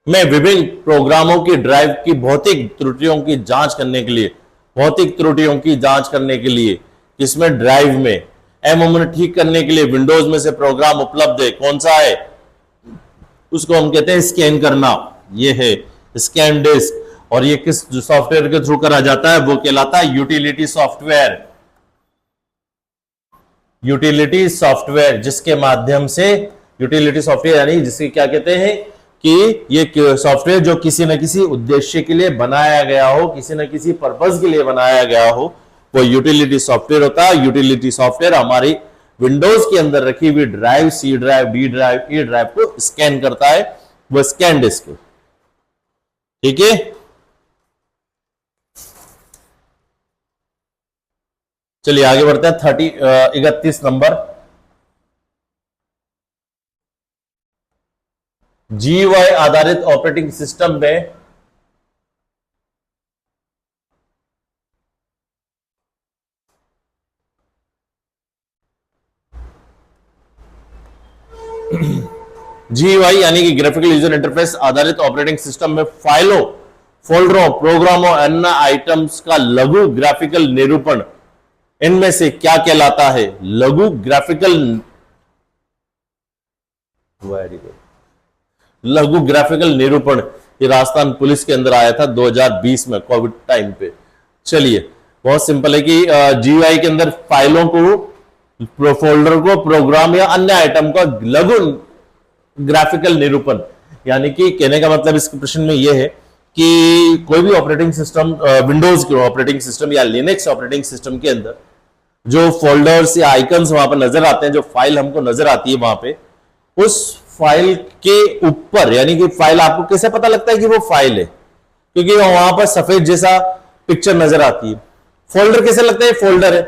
में विभिन्न प्रोग्रामों की ड्राइव की भौतिक त्रुटियों की जांच करने के लिए, इसमें ड्राइव में एमएम ठीक करने के लिए विंडोज में से प्रोग्राम उपलब्ध है। कौन सा है, उसको हम कहते हैं स्कैन करना। ये है स्कैन डिस्क, और ये किस सॉफ्टवेयर के थ्रू करा जाता है, वो कहलाता है यूटिलिटी सॉफ्टवेयर। यूटिलिटी सॉफ्टवेयर, जिसके माध्यम से यूटिलिटी सॉफ्टवेयर यानी जिसके क्या कहते हैं कि ये सॉफ्टवेयर जो किसी न किसी उद्देश्य के लिए बनाया गया हो, किसी न किसी पर्पज के लिए बनाया गया हो, वो यूटिलिटी सॉफ्टवेयर होता है। यूटिलिटी सॉफ्टवेयर हमारी विंडोज के अंदर रखी हुई drive, C drive, D drive, E drive को स्कैन करता है, वो स्कैन डिस्क। ठीक है, चलिए आगे बढ़ते हैं। 31 नंबर, GUI आधारित ऑपरेटिंग सिस्टम में GUI यानी कि ग्राफिकल यूजर इंटरफेस आधारित ऑपरेटिंग सिस्टम में फाइलों, फोल्डरों, प्रोग्रामों, अन्य आइटम्स का लघु ग्राफिकल निरूपण इनमें से क्या कहलाता है? लघु ग्राफिकल, वेरी गुड, लघु ग्राफिकल निरूपण। ये राजस्थान पुलिस के अंदर आया था 2020 में, कोविड टाइम पे। चलिए बहुत सिंपल है कि GUI के अंदर फाइलों को, फोल्डर को, प्रोग्राम या अन्य आइटम का लघु ग्राफिकल निरूपण, यानी कि कहने का मतलब इस प्रश्न में यह है कि कोई भी ऑपरेटिंग सिस्टम, विंडोज के ऑपरेटिंग सिस्टम या लिनक्स ऑपरेटिंग सिस्टम के अंदर जो फोल्डर्स या आइकन्स वहां पर नजर आते हैं, जो फाइल हमको नजर आती है वहां पे, उस फाइल के ऊपर, यानी कि फाइल आपको कैसे पता लगता है कि वो फाइल है? क्योंकि वहां पर सफेद जैसा पिक्चर नजर आती है। फोल्डर कैसे लगता है फोल्डर है?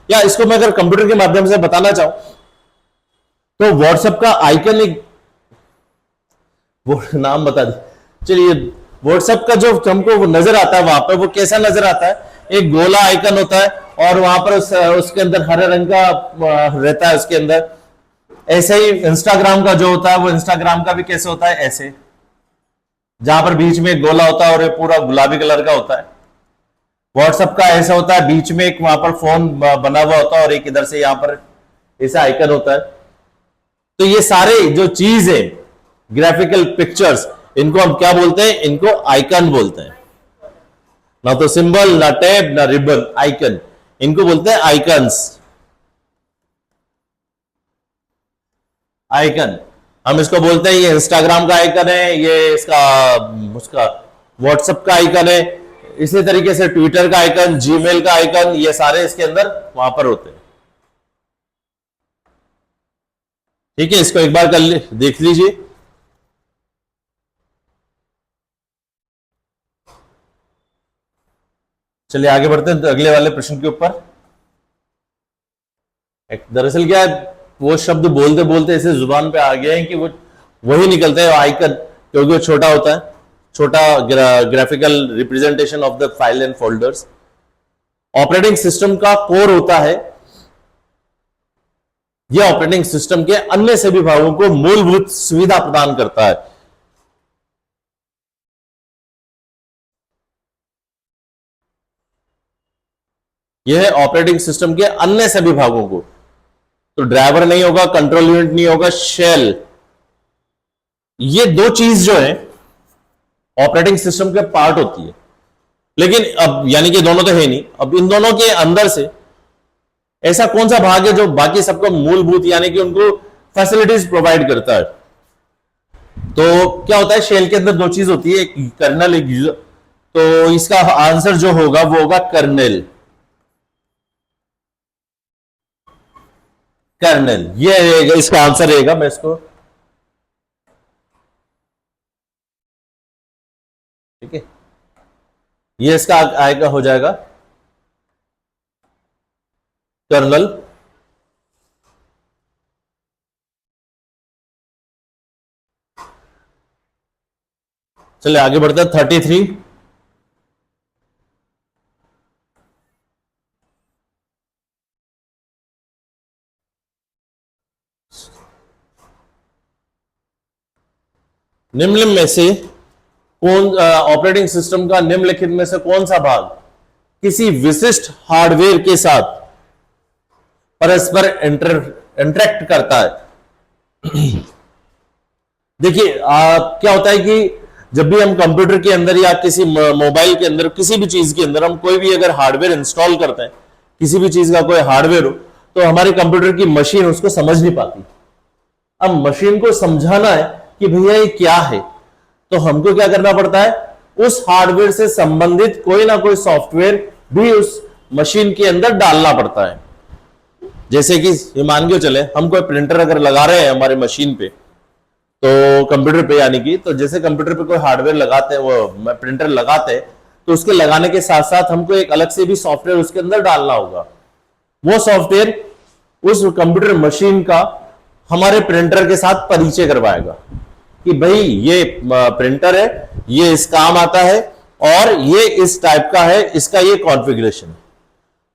या इसको मैं अगर कंप्यूटर के माध्यम से बताना चाहूं तो व्हाट्सएप का आइकन, एक वो नाम बता दे, चलिए व्हाट्सएप का जो हमको नजर आता है वहां पर, वो कैसा नजर आता है? एक गोला आइकन होता है और वहां पर उसके अंदर हरे रंग का रहता है उसके अंदर। ऐसे ही इंस्टाग्राम का जो होता है, वो इंस्टाग्राम का भी कैसे होता है? ऐसे, जहां पर बीच में एक गोला होता है और ये पूरा गुलाबी कलर का होता है। व्हाट्सएप का ऐसा होता है, बीच में एक वहां पर फोन बना हुआ होता है और एक इधर से यहां पर ऐसा आइकन होता है। तो ये सारे जो चीज है, ग्राफिकल पिक्चर्स, इनको हम क्या बोलते हैं? इनको आइकन बोलते हैं। ना तो सिंबल, ना टैब, ना रिबन, आइकन, इनको बोलते हैं आइकन्स। आइकन, हम इसको बोलते हैं ये इंस्टाग्राम का आइकन है, ये इसका उसका व्हाट्सएप का आइकन है, इसी तरीके से ट्विटर का आइकन, जीमेल का आइकन, ये सारे इसके अंदर वहां पर होते हैं। ठीक है, इसको एक बार देख लीजिए। चलिए आगे बढ़ते हैं अगले वाले प्रश्न के ऊपर। दरअसल क्या है, वो शब्द बोलते बोलते ऐसे जुबान पे आ गया है कि वो वही निकलता है आइकन, क्योंकि वो छोटा होता है, छोटा graphical representation of the file and folders. Operating system का कोर होता है, यह ऑपरेटिंग सिस्टम के अन्य सभी भागों को मूलभूत सुविधा प्रदान करता है। यह है ऑपरेटिंग सिस्टम के अन्य सभी भागों को। तो ड्राइवर नहीं होगा, कंट्रोल यूनिट नहीं होगा, शेल, ये दो चीज जो है ऑपरेटिंग सिस्टम के पार्ट होती है। लेकिन अब यानी कि दोनों तो है नहीं, अब इन दोनों के अंदर से ऐसा कौन सा भाग है जो बाकी सबको मूलभूत यानी कि उनको फैसिलिटीज प्रोवाइड करता है। तो क्या होता है, शेल के अंदर दो चीज होती है, एक कर्नल, एक यूजर। तो इसका आंसर जो होगा वो होगा कर्नल। कर्नल ये रहेगा, इसका आंसर रहेगा। मैं इसको ठीक है, ये इसका आएगा, हो जाएगा कर्नल। चलिए आगे बढ़ते हैं 33। निम्नलिखित में से कौन ऑपरेटिंग सिस्टम का निम्नलिखित में से कौन सा भाग किसी विशिष्ट हार्डवेयर के साथ परस्पर इंटरेक्ट करता है। देखिए क्या होता है कि जब भी हम कंप्यूटर के अंदर या किसी मोबाइल के अंदर किसी भी चीज के अंदर हम कोई भी अगर हार्डवेयर इंस्टॉल करते हैं, किसी भी चीज का कोई हार्डवेयर हो, तो हमारे कंप्यूटर की मशीन उसको समझ नहीं पाती। अब मशीन को समझाना है कि भैया ये क्या है, तो हमको क्या करना पड़ता है, उस हार्डवेयर से संबंधित कोई ना कोई सॉफ्टवेयर भी उस मशीन के अंदर डालना पड़ता है। जैसे कि मान के चले हम कोई प्रिंटर अगर लगा रहे हैं हमारे मशीन पे, तो कंप्यूटर पे यानी कि, तो जैसे कंप्यूटर पे कोई हार्डवेयर लगाते हैं, वो प्रिंटर लगाते हैं, तो उसके लगाने के साथ साथ हमको एक अलग से भी सॉफ्टवेयर उसके अंदर डालना होगा। वो सॉफ्टवेयर उस कंप्यूटर मशीन का हमारे प्रिंटर के साथ परिचय करवाएगा कि भाई ये प्रिंटर है, ये इस काम आता है और ये इस टाइप का है, इसका ये कॉन्फ़िगरेशन है।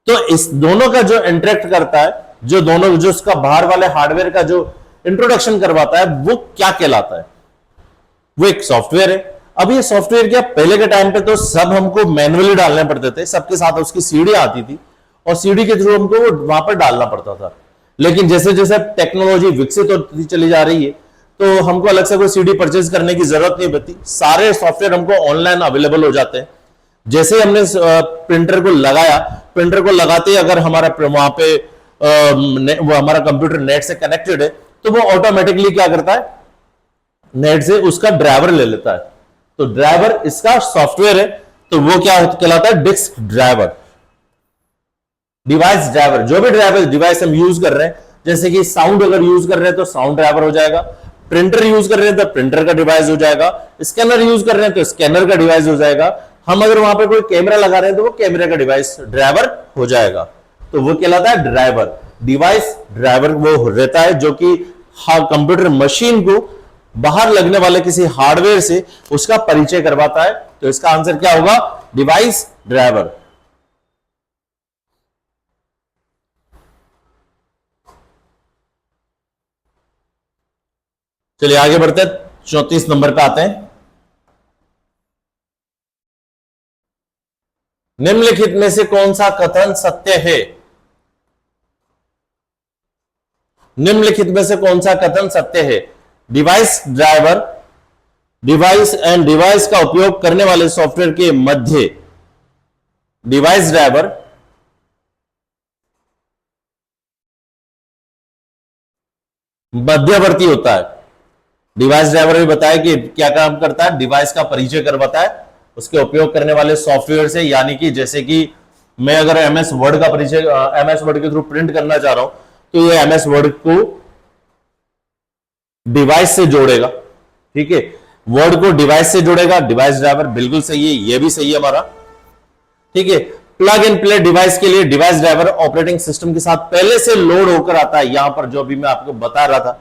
तो इस दोनों का जो इंटरेक्ट करता है, जो दोनों जो उसका बाहर वाले हार्डवेयर का जो इंट्रोडक्शन करवाता है, वो क्या कहलाता है, वो एक सॉफ्टवेयर है। अब ये सॉफ्टवेयर क्या, पहले के टाइम पे तो सब हमको मैन्युअली डालने पड़ते थे, सबके साथ उसकी सीडी आती थी और सीडी के थ्रू हमको वो वहां पर डालना पड़ता था। लेकिन जैसे जैसे टेक्नोलॉजी विकसित होती चली जा रही है, तो हमको अलग से कोई सीडी परचेज करने की जरूरत नहीं पड़ती, सारे सॉफ्टवेयर हमको ऑनलाइन अवेलेबल हो जाते हैं। जैसे हमने प्रिंटर को लगाया, प्रिंटर को लगाते ही अगर हमारा वहां पे वो हमारा कंप्यूटर नेट से कनेक्टेड है, तो वो ऑटोमेटिकली क्या करता है, नेट से उसका ड्राइवर ले लेता है। तो ड्राइवर इसका सॉफ्टवेयर है, तो वो क्या कहलाता है, डिस्क ड्राइवर, डिवाइस ड्राइवर। जो भी ड्राइवर डिवाइस हम यूज कर रहे हैं, जैसे कि साउंड अगर यूज कर रहे हैं तो साउंड ड्राइवर हो जाएगा, प्रिंटर यूज कर रहे हैं तो प्रिंटर का डिवाइस हो जाएगा, स्कैनर यूज कर रहे हैं तो स्कैनर का डिवाइस हो जाएगा, हम अगर वहां पे कोई कैमरा लगा रहे हैं तो वो कैमरे का डिवाइस ड्राइवर हो जाएगा। तो वो कहलाता है ड्राइवर, डिवाइस ड्राइवर वो रहता है जो कि कंप्यूटर मशीन को बाहर लगने वाले किसी हार्डवेयर से उसका परिचय करवाता है। तो इसका आंसर क्या होगा, डिवाइस ड्राइवर। चलिए आगे बढ़ते हैं, 34 नंबर पे आते हैं। निम्नलिखित में से कौन सा कथन सत्य है, निम्नलिखित में से कौन सा कथन सत्य है। Device driver, device and device का उपयोग करने वाले सॉफ्टवेयर के मध्य डिवाइस ड्राइवर मध्यवर्ती होता है। डिवाइस ड्राइवर भी बताया कि क्या काम करता है, डिवाइस का परिचय करवाता है उसके उपयोग करने वाले सॉफ्टवेयर से, यानी कि जैसे कि मैं अगर एमएस वर्ड का परिचय एमएस वर्ड के थ्रू प्रिंट करना चाह रहा हूं तो ये एमएस वर्ड को डिवाइस से जोड़ेगा। ठीक है, वर्ड को डिवाइस से जोड़ेगा, डिवाइस ड्राइवर बिल्कुल सही है, ये भी सही है हमारा। ठीक है, प्लग एंड प्ले डिवाइस के लिए डिवाइस ड्राइवर ऑपरेटिंग सिस्टम के साथ पहले से लोड होकर आता है। यहां पर जो अभी मैं आपको बता रहा था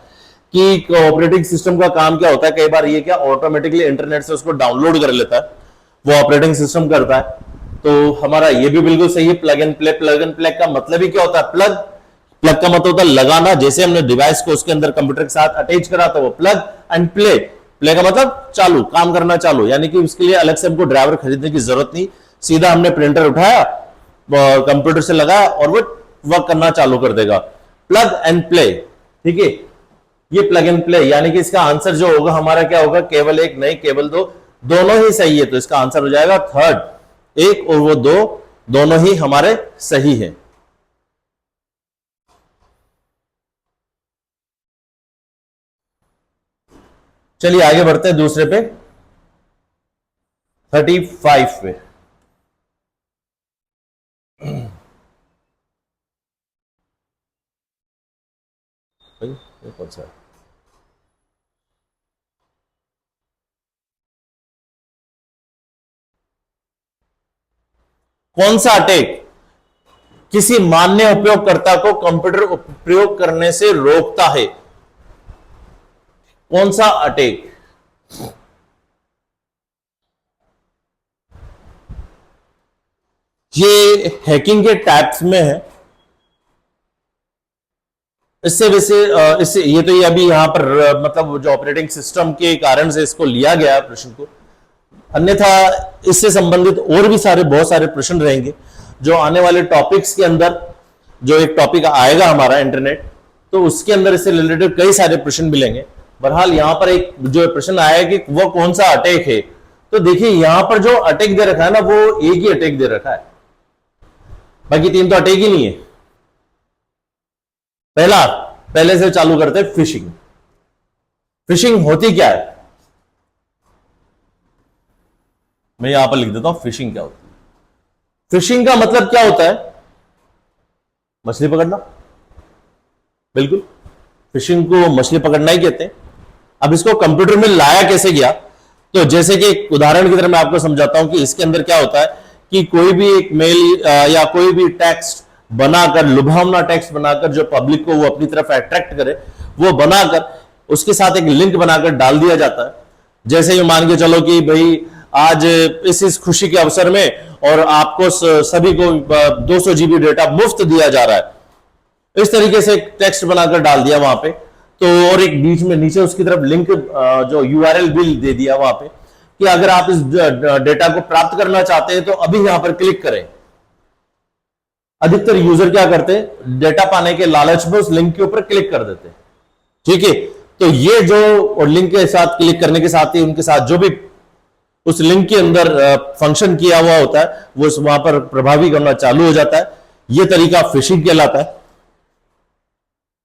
कि ऑपरेटिंग सिस्टम का काम क्या होता है, कई बार ये क्या ऑटोमेटिकली इंटरनेट से उसको डाउनलोड कर लेता है, वो ऑपरेटिंग सिस्टम करता है। तो हमारा ये भी बिल्कुल सही है, plug and play. Plug and play का मतलब ही क्या होता है, प्लग प्लग का मतलब होता है लगाना, जैसे हमने डिवाइस को उसके अंदर कंप्यूटर के साथ अटैच करा तो वो प्लग एंड प्ले। प्ले का मतलब चालू, काम करना चालू, यानी कि उसके लिए अलग से हमको ड्राइवर खरीदने की जरूरत नहीं, सीधा हमने प्रिंटर उठाया कंप्यूटर से लगाया और वो वर्क करना चालू कर देगा। प्लग एंड प्ले, ठीक है, ये प्लग एंड प्ले, यानी कि इसका आंसर जो होगा हमारा क्या होगा, केवल एक नहीं केवल दो, दोनों ही सही है। तो इसका आंसर हो जाएगा थर्ड, एक और वो दो दोनों ही हमारे सही है। चलिए आगे बढ़ते हैं दूसरे पे, 35 पे। ये कौन सा है? कौन सा अटैक किसी मान्य उपयोगकर्ता को कंप्यूटर प्रयोग करने से रोकता है? कौन सा अटैक? ये हैकिंग के टाइप्स में है। इससे वैसे इससे ये तो ये अभी यहां पर मतलब जो ऑपरेटिंग सिस्टम के कारण से इसको लिया गया प्रश्न को, अन्यथा इससे संबंधित और भी बहुत सारे प्रश्न रहेंगे जो आने वाले टॉपिक्स के अंदर, जो एक टॉपिक आएगा हमारा इंटरनेट, तो उसके अंदर इससे रिलेटेड कई सारे प्रश्न मिलेंगे। बहरहाल यहां पर एक जो प्रश्न आया है कि वो कौन सा अटैक है, तो देखिए यहां पर जो अटैक दे रखा है ना, वो एक ही अटैक दे रखा है, बाकी तीन तो अटैक ही नहीं है। पहले से चालू करते हैं, फिशिंग। फिशिंग होती क्या है, मैं यहां पर लिख देता हूं फिशिंग क्या होती है। फिशिंग का मतलब क्या होता है, मछली पकड़ना, बिल्कुल फिशिंग को मछली पकड़ना ही कहते हैं। अब इसको कंप्यूटर में लाया कैसे गया, तो जैसे कि एक उदाहरण की तरह मैं आपको समझाता हूं कि इसके अंदर क्या होता है कि कोई भी एक मेल या कोई भी टेक्स्ट बनाकर, लुभावना टेक्स्ट बनाकर जो पब्लिक को वो अपनी तरफ अट्रैक्ट करे, वो बनाकर उसके साथ एक लिंक बनाकर डाल दिया जाता है। जैसे ये मान के चलो कि भाई आज इस खुशी के अवसर में और आपको सभी को 200 जीबी डेटा मुफ्त दिया जा रहा है, इस तरीके से एक टेक्स्ट बनाकर डाल दिया वहां पे, तो और एक बीच में नीचे उसकी तरफ लिंक जो यूआरएल भी दे दिया वहां पे कि अगर आप इस डेटा को प्राप्त करना चाहते हैं तो अभी यहां पर क्लिक करें। अधिकतर यूजर क्या करते हैं, डेटा पाने के लालच में उस लिंक के ऊपर क्लिक कर देते हैं। ठीक है, तो ये जो लिंक के साथ क्लिक करने के साथ ही उनके साथ जो भी उस लिंक के अंदर फंक्शन किया हुआ होता है वो वहां पर प्रभावी करना चालू हो जाता है। यह तरीका फिशिंग कहलाता है।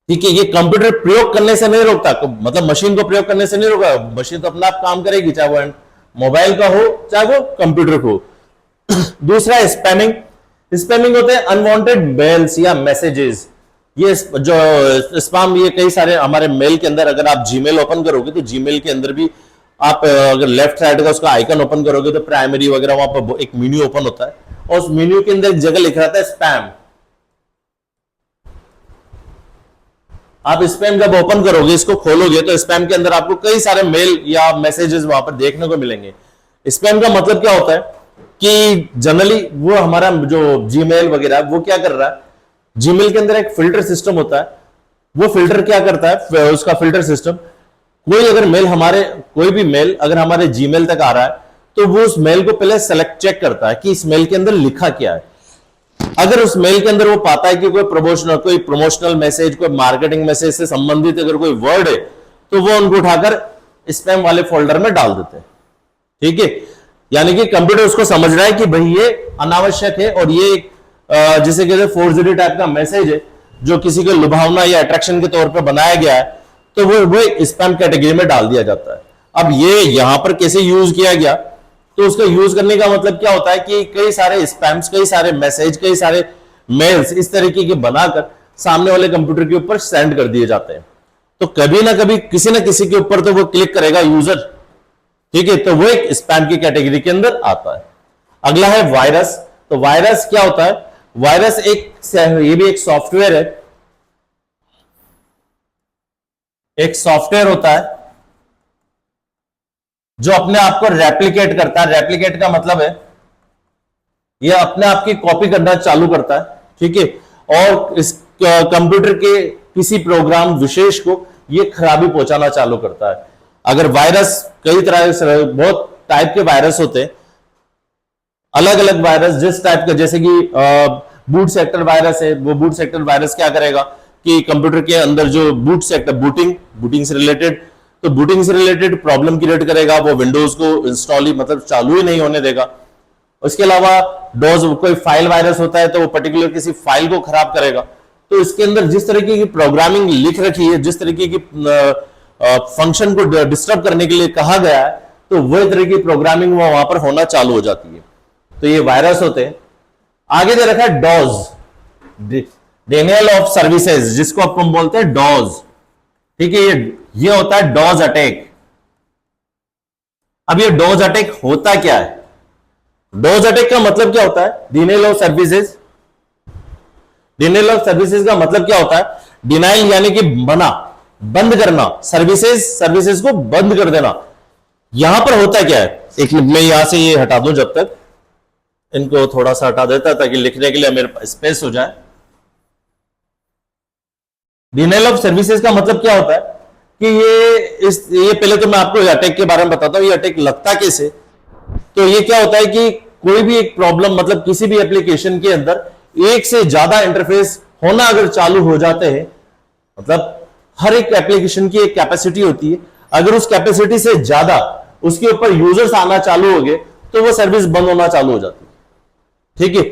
ठीक है, ये कंप्यूटर प्रयोग करने से नहीं रोकता, मतलब मशीन को प्रयोग करने से नहीं रोका, मशीन तो अपना आप काम करेगी, चाहे वो मोबाइल का हो चाहे वो कंप्यूटर को हो। दूसरा स्पैमिंग। स्पैमिंग होते हैं अनवांटेड मेल्स या मैसेजेस। ये जो स्पैम, ये कई सारे हमारे मेल के अंदर, अगर आप जीमेल ओपन करोगे तो जीमेल के अंदर भी आप अगर लेफ्ट साइड का उसका आइकन ओपन करोगे तो प्राइमरी वगैरह वहां पर एक मेन्यू ओपन होता है और उस मेन्यू के अंदर एक जगह लिख रहता है स्पैम। आप स्पैम जब ओपन करोगे, इसको खोलोगे, तो स्पैम के अंदर आपको कई सारे मेल या मैसेजेस वहां पर देखने को मिलेंगे। स्पैम का मतलब क्या होता है कि जनरली वो हमारा जो जीमेल वगैरह वो क्या कर रहा है, जीमेल के अंदर एक फिल्टर सिस्टम होता है, वो फिल्टर क्या करता है, उसका फिल्टर सिस्टम, कोई अगर मेल कोई भी मेल अगर हमारे जीमेल तक आ रहा है तो वो उस मेल को पहले सेलेक्ट चेक करता है कि इस मेल के अंदर लिखा क्या है। अगर उस मेल के अंदर वो पाता है कि कोई प्रमोशनल मैसेज, कोई मार्केटिंग मैसेज से संबंधित अगर कोई वर्ड है, तो वो उनको उठाकर स्पैम वाले फोल्डर में डाल देते हैं। ठीक है, यानी कि कंप्यूटर उसको समझ रहा है कि भाई ये अनावश्यक है और ये एक जिसे कहते हैं फोर्जरी टाइप का मैसेज है जो किसी को लुभावना या अट्रैक्शन के तौर पर बनाया गया है, तो वो स्पैम कैटेगरी में डाल दिया जाता है। अब ये यहां पर कैसे यूज किया गया, तो उसका यूज करने का मतलब क्या होता है कि कई सारे स्पैम्स, कई सारे मैसेज, कई सारे मेल्स इस तरीके के बनाकर सामने वाले कंप्यूटर के ऊपर सेंड कर दिए जाते हैं। तो कभी ना कभी किसी ना किसी के ऊपर तो वो क्लिक करेगा यूजर, ठीक है, तो वो एक स्पैम की कैटेगरी के अंदर आता है। अगला है वायरस। तो वायरस क्या होता है? वायरस ये भी एक सॉफ्टवेयर है, एक सॉफ्टवेयर होता है जो अपने आप को रेप्लिकेट करता है। रेप्लिकेट का मतलब है ये अपने आप की कॉपी करना चालू करता है, ठीक है, और इस कंप्यूटर के किसी प्रोग्राम विशेष को ये खराबी पहुंचाना चालू करता है। अगर वायरस कई तरह से, बहुत टाइप के वायरस होते हैं, अलग अलग वायरस जिस टाइप का, जैसे कि बूट सेक्टर वायरस है, वो बूट सेक्टर वायरस क्या करेगा कि कंप्यूटर के अंदर जो बूट सेक्टर, बूटिंग से रिलेटेड, तो बूटिंग से रिलेटेड प्रॉब्लम क्रिएट करेगा, वो विंडोज को इंस्टॉल ही मतलब चालू ही नहीं होने देगा। उसके अलावा डोज, कोई फाइल वायरस होता है तो वो पर्टिकुलर किसी फाइल को खराब करेगा। तो इसके अंदर जिस तरीके की प्रोग्रामिंग लिख रखी है, जिस तरीके की फंक्शन को डिस्टर्ब करने के लिए कहा गया है, तो वही तरह की प्रोग्रामिंग वहां पर होना चालू हो जाती है। तो ये वायरस होते हैं। आगे दे रखा है डॉज, डिनायल ऑफ सर्विसेज, जिसको अपन बोलते हैं डॉज, ठीक है, ये होता है डॉज अटैक। अब ये डॉज अटैक होता क्या है? डॉज अटैक का मतलब क्या होता है? Denial of services. Denial of services का मतलब क्या होता है? डिनाइल यानी कि मना, बंद करना, सर्विसेज को बंद कर देना। यहां पर होता क्या है, एक मिनट में यहां से ये हटा दूं, जब तक इनको थोड़ा सा हटा देता ताकि लिखने के लिए मेरे पास स्पेस हो जाए। डिनाइल ऑफ सर्विसेज का मतलब क्या होता है कि ये पहले तो मैं आपको अटैक के बारे में बताता हूं, ये अटैक लगता कैसे। तो ये क्या होता है कि कोई भी एक प्रॉब्लम, मतलब किसी भी एप्लीकेशन के अंदर एक से ज्यादा इंटरफेस होना अगर चालू हो जाते हैं, मतलब हर एक एप्लीकेशन की एक कैपेसिटी होती है, अगर उस कैपेसिटी से ज्यादा उसके ऊपर यूजर्स आना चालू हो गए तो वो सर्विस बंद होना चालू हो जाती है, ठीक है।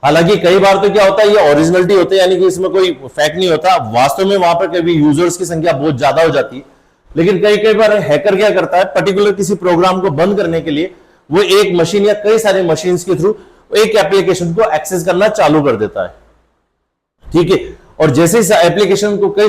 हालांकि कई बार तो क्या होता है, ये ओरिजिनलिटी होते हैं, यानी कि इसमें कोई फैक्ट नहीं होता, वास्तव में वहां पर कभी यूजर्स की संख्या बहुत ज्यादा हो जाती है। लेकिन कई कई बार हैकर क्या करता है, पर्टिकुलर किसी प्रोग्राम को बंद करने के लिए वो एक मशीन या कई सारे मशीन के थ्रू एक एप्लीकेशन को एक्सेस करना चालू कर देता है, ठीक है। और जैसे इस एप्लीकेशन को कई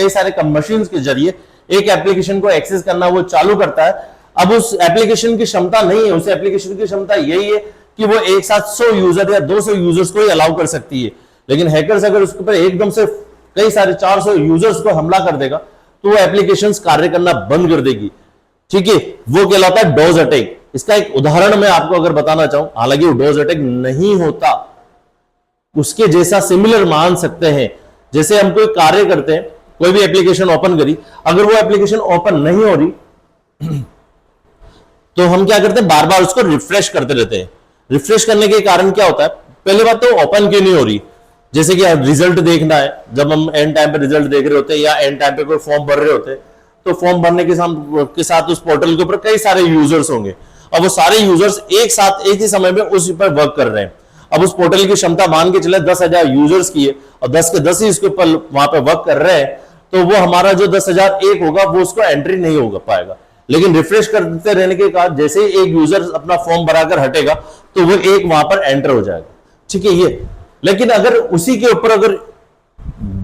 सारे मशीन के जरिए एक एप्लीकेशन को एक्सेस करना वो चालू करता है, अब उस एप्लीकेशन की क्षमता नहीं है, उस एप्लीकेशन की क्षमता यही है कि वो एक साथ 100 यूजर या 200 यूजर्स को ही अलाउ कर सकती है। लेकिन हैकर्स अगर उसके ऊपर एकदम से कई सारे 400 यूजर्स को हमला कर देगा तो वो एप्लीकेशंस कार्य करना बंद कर देगी, ठीक है। वो कहलाता है डॉज अटैक। इसका एक उदाहरण मैं आपको अगर बताना चाहूं, हालांकि वो डॉज अटैक नहीं होता, उसके जैसा सिमिलर मान सकते हैं। जैसे हम कोई कार्य करते हैं, कोई भी एप्लीकेशन ओपन करी, अगर वो एप्लीकेशन ओपन नहीं हो रही तो हम क्या करते हैं, बार बार उसको रिफ्रेश करते रहते हैं। रिफ्रेश करने के कारण क्या होता है, पहली बात तो ओपन क्यों नहीं हो रही, जैसे कि रिजल्ट देखना है, जब हम एंड टाइम पे रिजल्ट देख रहे होते हैं या एंड टाइम पे कोई फॉर्म भर रहे होते हैं, तो फॉर्म भरने के साथ उस पोर्टल के ऊपर कई सारे यूजर्स होंगे और वो सारे यूजर्स एक साथ एक ही समय में उस पर वर्क कर रहे हैं। अब उस पोर्टल की क्षमता मान के चले 10,000 यूजर्स की है और 10 के 10 ही इसके ऊपर वहां पे वर्क कर रहे हैं, तो वो हमारा जो 10,001 होगा वो उसको एंट्री नहीं होगा पाएगा। लेकिन रिफ्रेश करते रहने के बाद जैसे ही एक यूजर अपना फॉर्म भराकर हटेगा तो वो एक वहां पर एंटर हो जाएगा, ठीक है ये। लेकिन अगर उसी के ऊपर अगर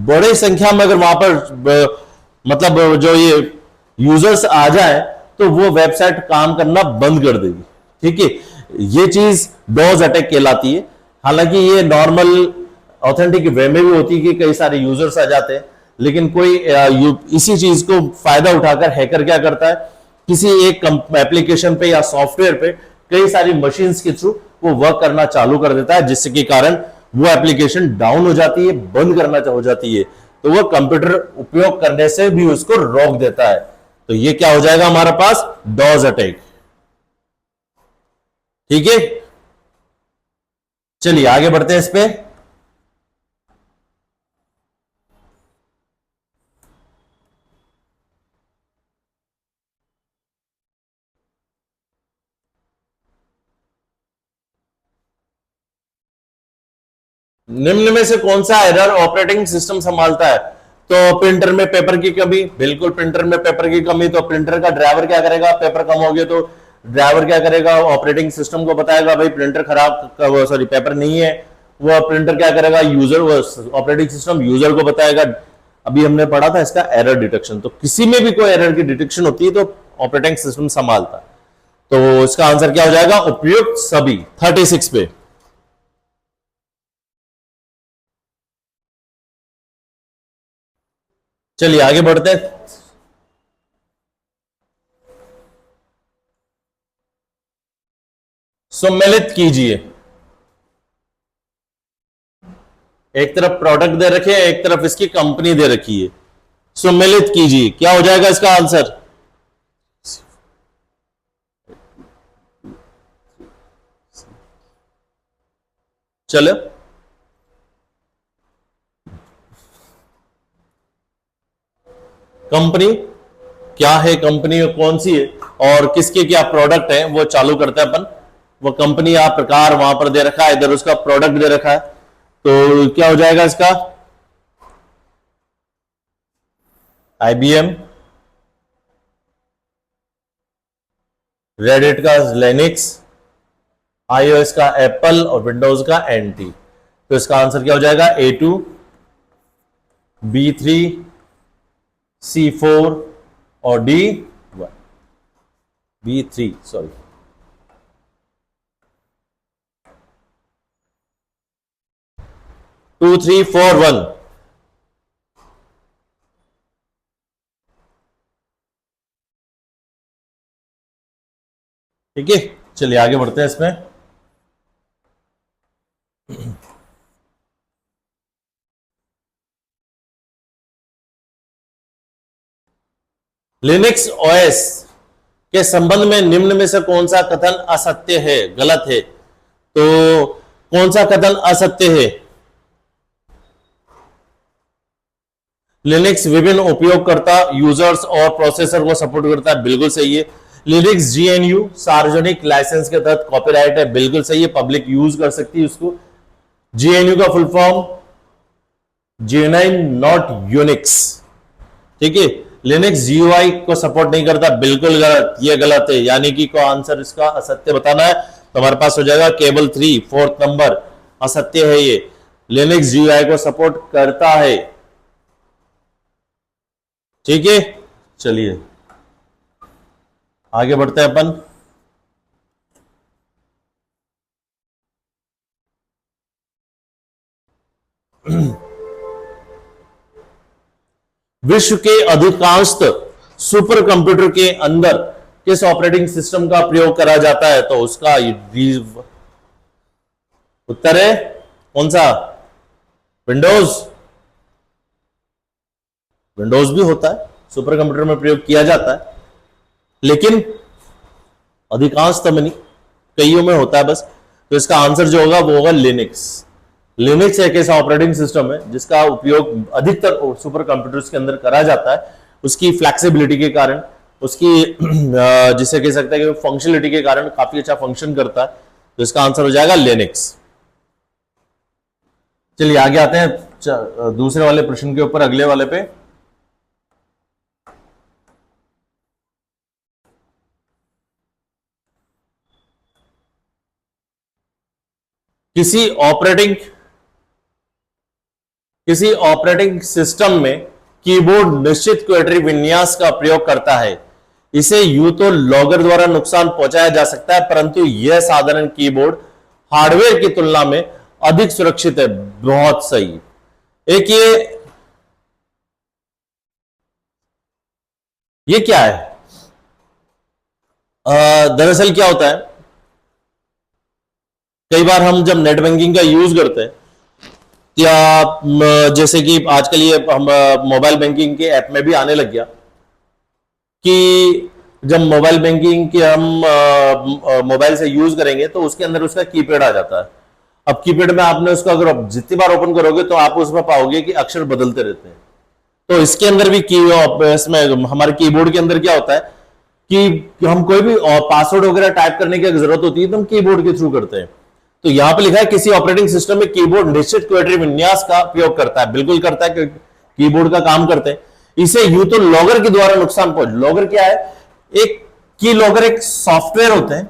बड़े संख्या में अगर वहां पर मतलब जो ये यूजर्स आ जाए तो वो वेबसाइट काम करना बंद कर देगी, ठीक है। ये चीज डॉज अटैक कहलाती है। हालांकि ये नॉर्मल ऑथेंटिक वे में भी होती है कि कई सारे यूजर्स आ जाते हैं, लेकिन कोई इसी चीज को फायदा उठाकर हैकर क्या करता है, किसी एक एप्लीकेशन पे या सॉफ्टवेयर पे कई सारी मशीन्स के थ्रू वो वर्क करना चालू कर देता है, जिससे के कारण वो एप्लीकेशन डाउन हो जाती है, बंद करना हो जाती है, तो वो कंप्यूटर उपयोग करने से भी उसको रोक देता है। तो ये क्या हो जाएगा हमारे पास, डॉज अटैक, ठीक है। चलिए आगे बढ़ते हैं इस पे। निम्न में से कौन सा एरर ऑपरेटिंग सिस्टम संभालता है? तो प्रिंटर में पेपर की कमी, बिल्कुल प्रिंटर में पेपर की कमी, तो प्रिंटर का ड्राइवर क्या करेगा? पेपर कम हो गया तो ड्राइवर क्या करेगा? ऑपरेटिंग सिस्टम को बताएगा भाई प्रिंटर खराब, सॉरी पेपर नहीं है। वो प्रिंटर क्या करेगा? यूजर, ऑपरेटिंग सिस्टम यूजर को बताएगा। अभी हमने पढ़ा था इसका एरर डिटेक्शन, तो किसी में भी कोई एरर की डिटेक्शन होती है तो ऑपरेटिंग सिस्टम संभालता है। तो इसका आंसर क्या हो जाएगा? उपयुक्त सभी, 36 पे। चलिए आगे बढ़ते हैं। सम्मिलित कीजिए। एक तरफ प्रोडक्ट दे रखे हैं, एक तरफ इसकी कंपनी दे रखी है। सम्मिलित कीजिए, क्या हो जाएगा इसका आंसर? चलो कंपनी क्या है, कंपनी कौन सी है और किसके क्या प्रोडक्ट है वो चालू करते हैं अपन। वो कंपनी या प्रकार वहां पर दे रखा है, इधर उसका प्रोडक्ट दे रखा है, तो क्या हो जाएगा इसका? IBM, रेडिट का लिनक्स, iOS का एप्पल और विंडोज का NT। तो इसका आंसर क्या हो जाएगा? A2, B3, C4 और D1, B3 sorry. Two three four one. ठीक है, चलिए आगे बढ़ते हैं इसमें। लिनक्स OS के संबंध में निम्न में से कौन सा कथन असत्य है, गलत है? तो कौन सा कथन असत्य है? लिनक्स विभिन्न उपयोगकर्ता यूजर्स और प्रोसेसर को सपोर्ट करता है, बिल्कुल सही है। लिनक्स GNU सार्वजनिक लाइसेंस के तहत कॉपीराइट है, बिल्कुल सही है, पब्लिक यूज कर सकती है उसको। GNU का full form genuine not Unix. ठीक है, लिनक्स GUI को सपोर्ट नहीं करता, बिल्कुल गलत, ये गलत है, यानी कि को आंसर इसका असत्य बताना है तो हमारे पास हो जाएगा केवल 3, 4th नंबर असत्य है ये। लिनक्स GUI को सपोर्ट करता है। ठीक है, चलिए आगे बढ़ते हैं अपन। विश्व के अधिकांश सुपर कंप्यूटर के अंदर किस ऑपरेटिंग सिस्टम का प्रयोग करा जाता है? तो उसका उत्तर है कौन सा? विंडोज। विंडोज भी होता है, सुपर कंप्यूटर में प्रयोग किया जाता है, लेकिन अधिकांश में नहीं, कईयों में होता है बस। तो इसका आंसर जो होगा वो होगा लिनक्स। लिनक्स एक ऐसा ऑपरेटिंग सिस्टम है जिसका उपयोग अधिकतर सुपर कंप्यूटर्स के अंदर करा जाता है, उसकी फ्लेक्सिबिलिटी के कारण, उसकी जिसे कह सकते हैं कि फंक्शनलिटी के कारण काफी अच्छा फंक्शन करता है। तो इसका आंसर हो जाएगा लिनक्स। चलिए आगे आते हैं दूसरे वाले प्रश्न के ऊपर, अगले वाले पे। किसी ऑपरेटिंग सिस्टम में कीबोर्ड निश्चित क्वेटरी विन्यास का प्रयोग करता है। इसे यूं तो लॉगर द्वारा नुकसान पहुंचाया जा सकता है, परंतु यह साधारण कीबोर्ड हार्डवेयर की तुलना में अधिक सुरक्षित है। बहुत सही। एक ये क्या है? दरअसल क्या होता है, कई बार हम जब नेट बैंकिंग का यूज करते हैं या जैसे कि आजकल ये हम मोबाइल बैंकिंग के ऐप में भी आने लग गया कि जब मोबाइल बैंकिंग के हम मोबाइल से यूज करेंगे तो उसके अंदर उसका कीपैड आ जाता है। अब कीपैड में आपने उसको अगर जितनी बार ओपन करोगे तो आप उसमें पाओगे कि अक्षर बदलते रहते हैं। तो इसके अंदर भी इसमें हमारे कीबोर्ड के अंदर क्या होता है कि हम कोई भी पासवर्ड वगैरह टाइप करने की जरूरत होती है तो हम कीबोर्ड के थ्रू करते हैं। तो यहां पे लिखा है किसी ऑपरेटिंग सिस्टम में कीबोर्ड निश्चित क्वेटरी विन्यास का उपयोग करता है, बिल्कुल करता है, कीबोर्ड का काम करते हैं। इसे यूं तो लॉगर के द्वारा नुकसान पहुंच, लॉगर क्या है, एक की लॉगर एक सॉफ्टवेयर होते हैं।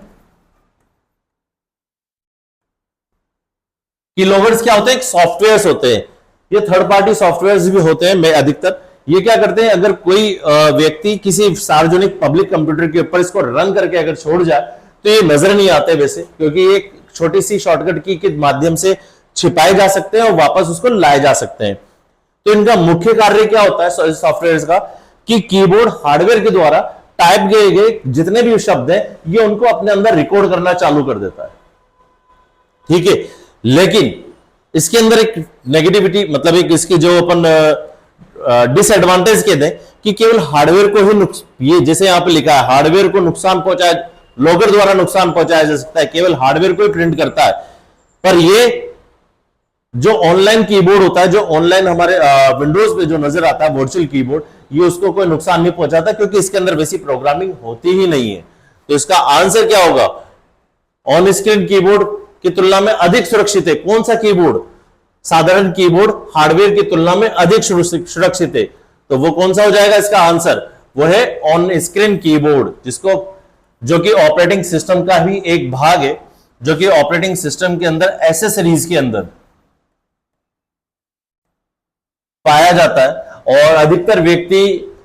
की लॉगर्स क्या होते हैं, एक सॉफ्टवेयर होते हैं, ये थर्ड पार्टी सॉफ्टवेयर भी होते हैं। मैं अधिकतर ये क्या करते हैं, अगर कोई व्यक्ति किसी सार्वजनिक पब्लिक कंप्यूटर के ऊपर इसको रन करके अगर छोड़ जाए तो ये नजर नहीं आते वैसे, क्योंकि ये एक छोटी सी शॉर्टकट की के माध्यम से छिपाए जा सकते हैं और वापस उसको लाए जा सकते हैं। तो इनका मुख्य कार्य क्या होता है सॉफ्टवेयर का, कि कीबोर्ड हार्डवेयर के द्वारा टाइप किए गए जितने भी शब्द हैं ये उनको अपने अंदर रिकॉर्ड करना चालू कर देता है। ठीक है, लेकिन इसके अंदर एक नेगेटिविटी, मतलब एक इसकी जो अपन डिसएडवांटेज कहते हैं कि केवल हार्डवेयर को ही ये जैसे यहां पे लिखा है हार्डवेयर को नुकसान पहुंचाया, लॉगर द्वारा नुकसान पहुंचाया जा सकता है, केवल हार्डवेयर को ही प्रिंट करता है। पर ये जो ऑनलाइन कीबोर्ड होता है, जो ऑनलाइन हमारे विंडोज पे जो नजर आता है वर्चुअल कीबोर्ड, ये उसको कोई नुकसान नहीं पहुंचाता क्योंकि इसके अंदर वैसी प्रोग्रामिंग होती ही नहीं है। तो इसका आंसर क्या होगा, ऑन स्क्रीन कीबोर्ड की तुलना में अधिक सुरक्षित है। कौन सा कीबोर्ड, साधारण कीबोर्ड हार्डवेयर की तुलना में अधिक सुरक्षित है, तो वो कौन सा हो जाएगा, इसका आंसर वो है ऑन स्क्रीन कीबोर्ड, जिसको जो कि ऑपरेटिंग सिस्टम का ही एक भाग है, जो कि ऑपरेटिंग सिस्टम के अंदर एसेसरीज के अंदर पाया जाता है। और अधिकतर व्यक्ति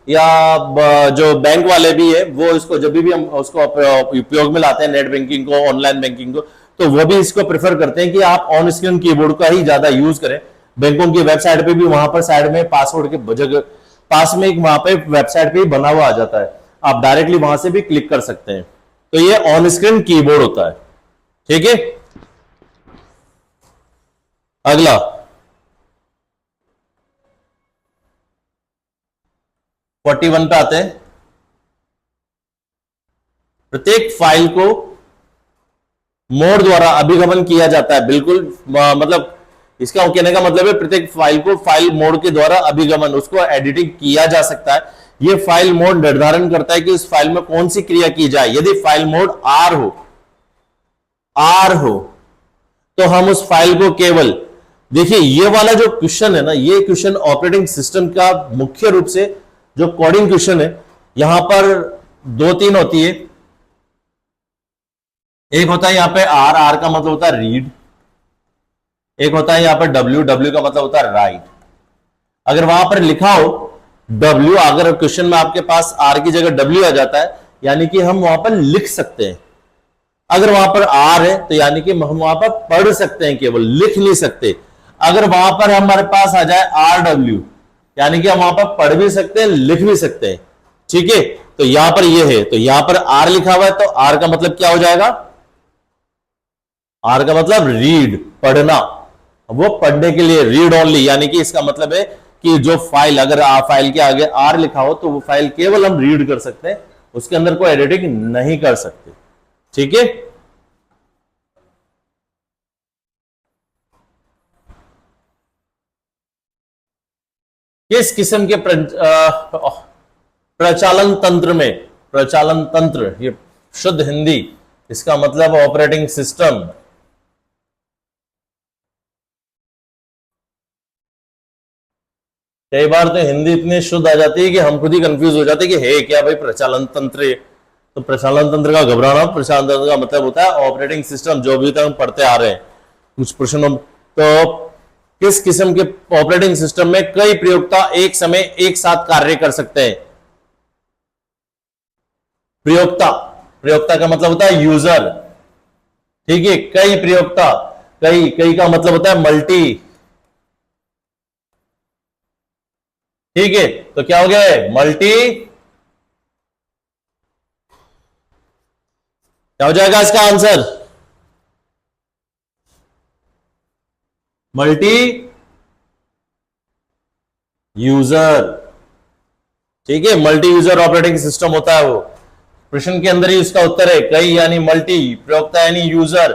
या जो बैंक वाले भी है वो इसको जब भी हम उसको उपयोग में लाते हैं, नेट बैंकिंग को, ऑनलाइन बैंकिंग को, तो वो भी इसको प्रेफर करते हैं कि आप ऑन स्क्रीन कीबोर्ड का ही ज्यादा यूज करें। बैंकों की वेबसाइट पे भी वहां पर साइड में पासवर्ड के जगह पास में एक वहां पे वेबसाइट पे ही बना हुआ आ जाता है, आप डायरेक्टली वहां से भी क्लिक कर सकते हैं। तो ये ऑन स्क्रीन कीबोर्ड होता है। ठीक है, अगला 41 पे आते हैं। प्रत्येक फाइल को मोड द्वारा अभिगमन किया जाता है, बिल्कुल मतलब इसका कहने का मतलब है प्रत्येक फाइल को फाइल मोड के द्वारा अभिगमन, उसको एडिटिंग किया जा सकता है। यह फाइल मोड निर्धारण करता है कि इस फाइल में कौन सी क्रिया की जाए। यदि फाइल मोड आर हो तो हम उस फाइल को केवल, देखिए ये वाला जो क्वेश्चन है ना, ये क्वेश्चन ऑपरेटिंग सिस्टम का मुख्य रूप से जो कोडिंग क्वेश्चन है, यहां पर 2-3 होती है। एक होता है यहां पे आर, आर का मतलब होता है रीड, एक होता है यहां पर डब्ल्यू, डब्ल्यू का मतलब होता है राइट। अगर वहां पर लिखा हो डब्ल्यू, अगर क्वेश्चन में आपके पास आर की जगह डब्ल्यू आ जाता है, यानी कि हम वहां पर लिख सकते हैं। अगर वहां पर आर है तो यानी कि हम वहां पर पढ़ सकते हैं, केवल लिख नहीं सकते। अगर वहां पर हमारे पास आ जाए आर डब्ल्यू, यानी कि हम वहां पर पढ़ भी सकते हैं, लिख भी सकते हैं। ठीक है, तो यहां पर ये है, तो यहां पर आर लिखा हुआ है, तो आर का मतलब क्या हो जाएगा, आर का मतलब रीड, पढ़ना, वो पढ़ने के लिए रीड ओनली, यानी कि इसका मतलब है कि जो फाइल, अगर फाइल के आगे आर लिखा हो तो वो फाइल केवल हम रीड कर सकते हैं, उसके अंदर कोई एडिटिंग नहीं कर सकते। ठीक है, किस किस्म के प्रचालन तंत्र में, प्रचालन तंत्र ये शुद्ध हिंदी, इसका मतलब ऑपरेटिंग सिस्टम, कई बार तो हिंदी इतनी शुद्ध आ जाती है कि हम खुद ही कंफ्यूज हो जाते हैं कि है क्या भाई प्रचालन तंत्र। तो प्रचालन तंत्र का घबराना, प्रचालन तंत्र का मतलब होता है ऑपरेटिंग सिस्टम, जो अभी तक हम पढ़ते आ रहे हैं कुछ प्रश्नों। तो किस किस्म के ऑपरेटिंग सिस्टम में कई प्रयोक्ता एक समय एक साथ कार्य कर सकते हैं। प्रयोक्ता, प्रयोक्ता का मतलब होता है यूजर। ठीक है, कई प्रयोक्ता, कई कई का मतलब होता है मल्टी। ठीक है, तो क्या हो गया, मल्टी, क्या हो जाएगा इसका आंसर, मल्टी यूजर। ठीक है, मल्टी यूजर ऑपरेटिंग सिस्टम होता है वो, प्रश्न के अंदर ही उसका उत्तर है, कई यानी मल्टी, प्रयोक्ता यानी यूजर।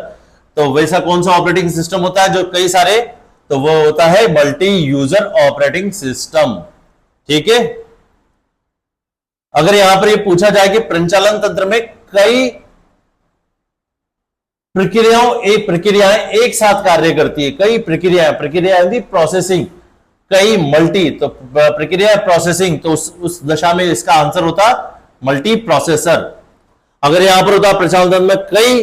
तो वैसा कौन सा ऑपरेटिंग सिस्टम होता है जो कई सारे, तो वो होता है मल्टी यूजर ऑपरेटिंग सिस्टम। ठीक है, अगर यहां पर ये पूछा जाए कि प्रचालन तंत्र में कई प्रक्रियाएं एक साथ कार्य करती है, कई प्रक्रियाएं प्रोसेसिंग, कई मल्टी, तो प्रक्रिया प्रोसेसिंग, तो उस दशा में इसका आंसर होता मल्टी प्रोसेसर। अगर यहां पर होता प्रचालन तंत्र में कई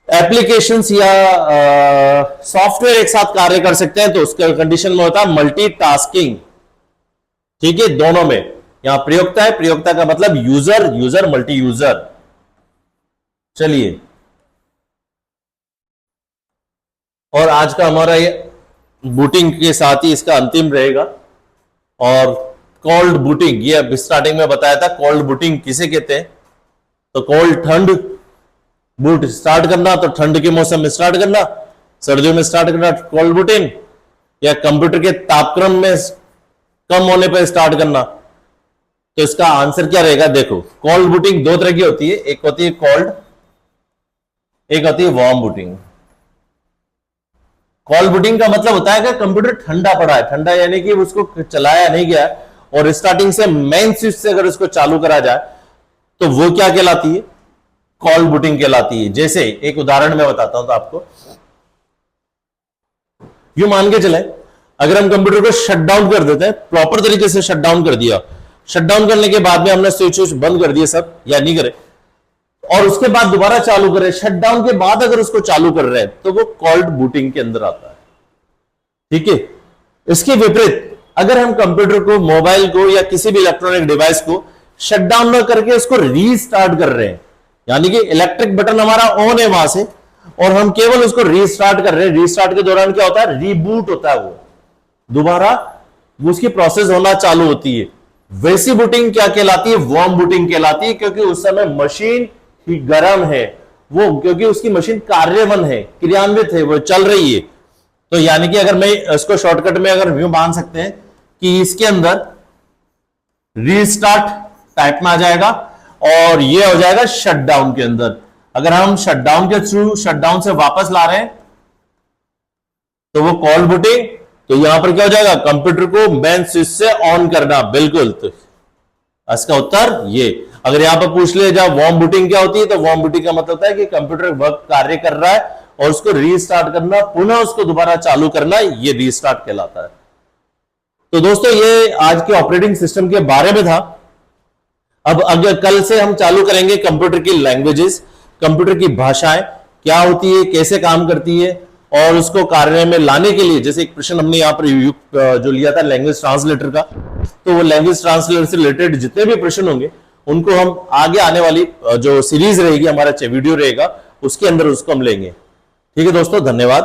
एप्लीकेशंस या सॉफ्टवेयर एक साथ कार्य कर सकते हैं, तो उसके कंडीशन में होता है मल्टीटास्किंग। ठीक है, दोनों में यहां प्रयोक्ता है, प्रयोक्ता का मतलब यूजर मल्टी यूजर। चलिए, और आज का हमारा ये बूटिंग के साथ ही इसका अंतिम रहेगा। और कोल्ड बूटिंग, ये अब स्टार्टिंग में बताया था, कोल्ड बूटिंग किसे कहते हैं? तो कोल्ड ठंड बूट स्टार्ट करना, तो ठंड के मौसम में स्टार्ट करना, सर्दियों में स्टार्ट करना कोल्ड बूटिंग, या कंप्यूटर के तापक्रम में कम होने पर स्टार्ट करना। तो इसका आंसर क्या रहेगा? देखो, कोल्ड बूटिंग दो तरह की होती है, एक होती है कोल्ड, एक होती है वार्म बूटिंग। कोल्ड बूटिंग का मतलब होता है कि कंप्यूटर ठंडा पड़ा है, ठंडा यानी कि उसको चलाया नहीं गया और स्टार्टिंग से मेन स्विच से अगर उसको चालू करा जाए तो वो क्या कहलाती है? कोल्ड बूटिंग कहलाती है। जैसे एक उदाहरण मैं बताता हूं तो आपको, यूं मान के चले, अगर हम कंप्यूटर को शट डाउन कर देते हैं, प्रॉपर तरीके से शट डाउन कर दिया, शट डाउन करने के बाद में हमने स्विच बंद कर दिए सब या नहीं करे, और उसके बाद दोबारा चालू करें, शट डाउन के बाद अगर उसको चालू कर रहे हैं, तो वो कोल्ड बूटिंग के अंदर आता है। ठीक है, इसके विपरीत अगर हम कंप्यूटर को, मोबाइल को या किसी भी इलेक्ट्रॉनिक डिवाइस को शट डाउन न करके उसको रीस्टार्ट कर रहे हैं, यानी कि इलेक्ट्रिक बटन हमारा ऑन है वहां से और हम केवल उसको रीस्टार्ट कर रहे हैं, रीस्टार्ट के दौरान क्या होता है? रीबूट होता है, वो दोबारा उसकी प्रोसेस होना चालू होती है। वैसी बूटिंग क्या कहलाती है? वार्म बूटिंग कहलाती है, क्योंकि उस समय मशीन ही गर्म है, वो क्योंकि उसकी मशीन कार्यवन है, क्रियान्वित है, वो चल रही है। तो यानी कि अगर मैं इसको शॉर्टकट में अगर व्यू मान सकते हैं कि इसके अंदर रीस्टार्ट टाइप में आ जाएगा और ये हो जाएगा शटडाउन के अंदर। अगर हम शटडाउन के थ्रू शटडाउन से वापस ला रहे हैं तो वो कोल्ड बूटिंग। तो यहां पर क्या हो जाएगा? कंप्यूटर को मेन स्विच से ऑन करना, बिल्कुल। तो इसका उत्तर ये। अगर यहां पर पूछ ले जा वार्म बूटिंग क्या होती है, तो वार्म बूटिंग का मतलब होता है कि कंप्यूटर वर्क कार्य कर रहा है और उसको रीस्टार्ट करना, पुनः उसको दोबारा चालू करना, ये रीस्टार्ट कहलाता है। तो दोस्तों, ये आज के ऑपरेटिंग सिस्टम के बारे में था। अब अगर कल से हम चालू करेंगे कंप्यूटर की लैंग्वेजेस, कंप्यूटर की भाषाएं क्या होती है, कैसे काम करती है, और उसको कार्य में लाने के लिए, जैसे एक प्रश्न हमने यहाँ पर जो लिया था लैंग्वेज ट्रांसलेटर का, तो वो लैंग्वेज ट्रांसलेटर से रिलेटेड जितने भी प्रश्न होंगे उनको हम आगे आने वाली जो सीरीज रहेगी, हमारा वीडियो रहेगा, उसके अंदर उसको हम लेंगे। ठीक है दोस्तों, धन्यवाद।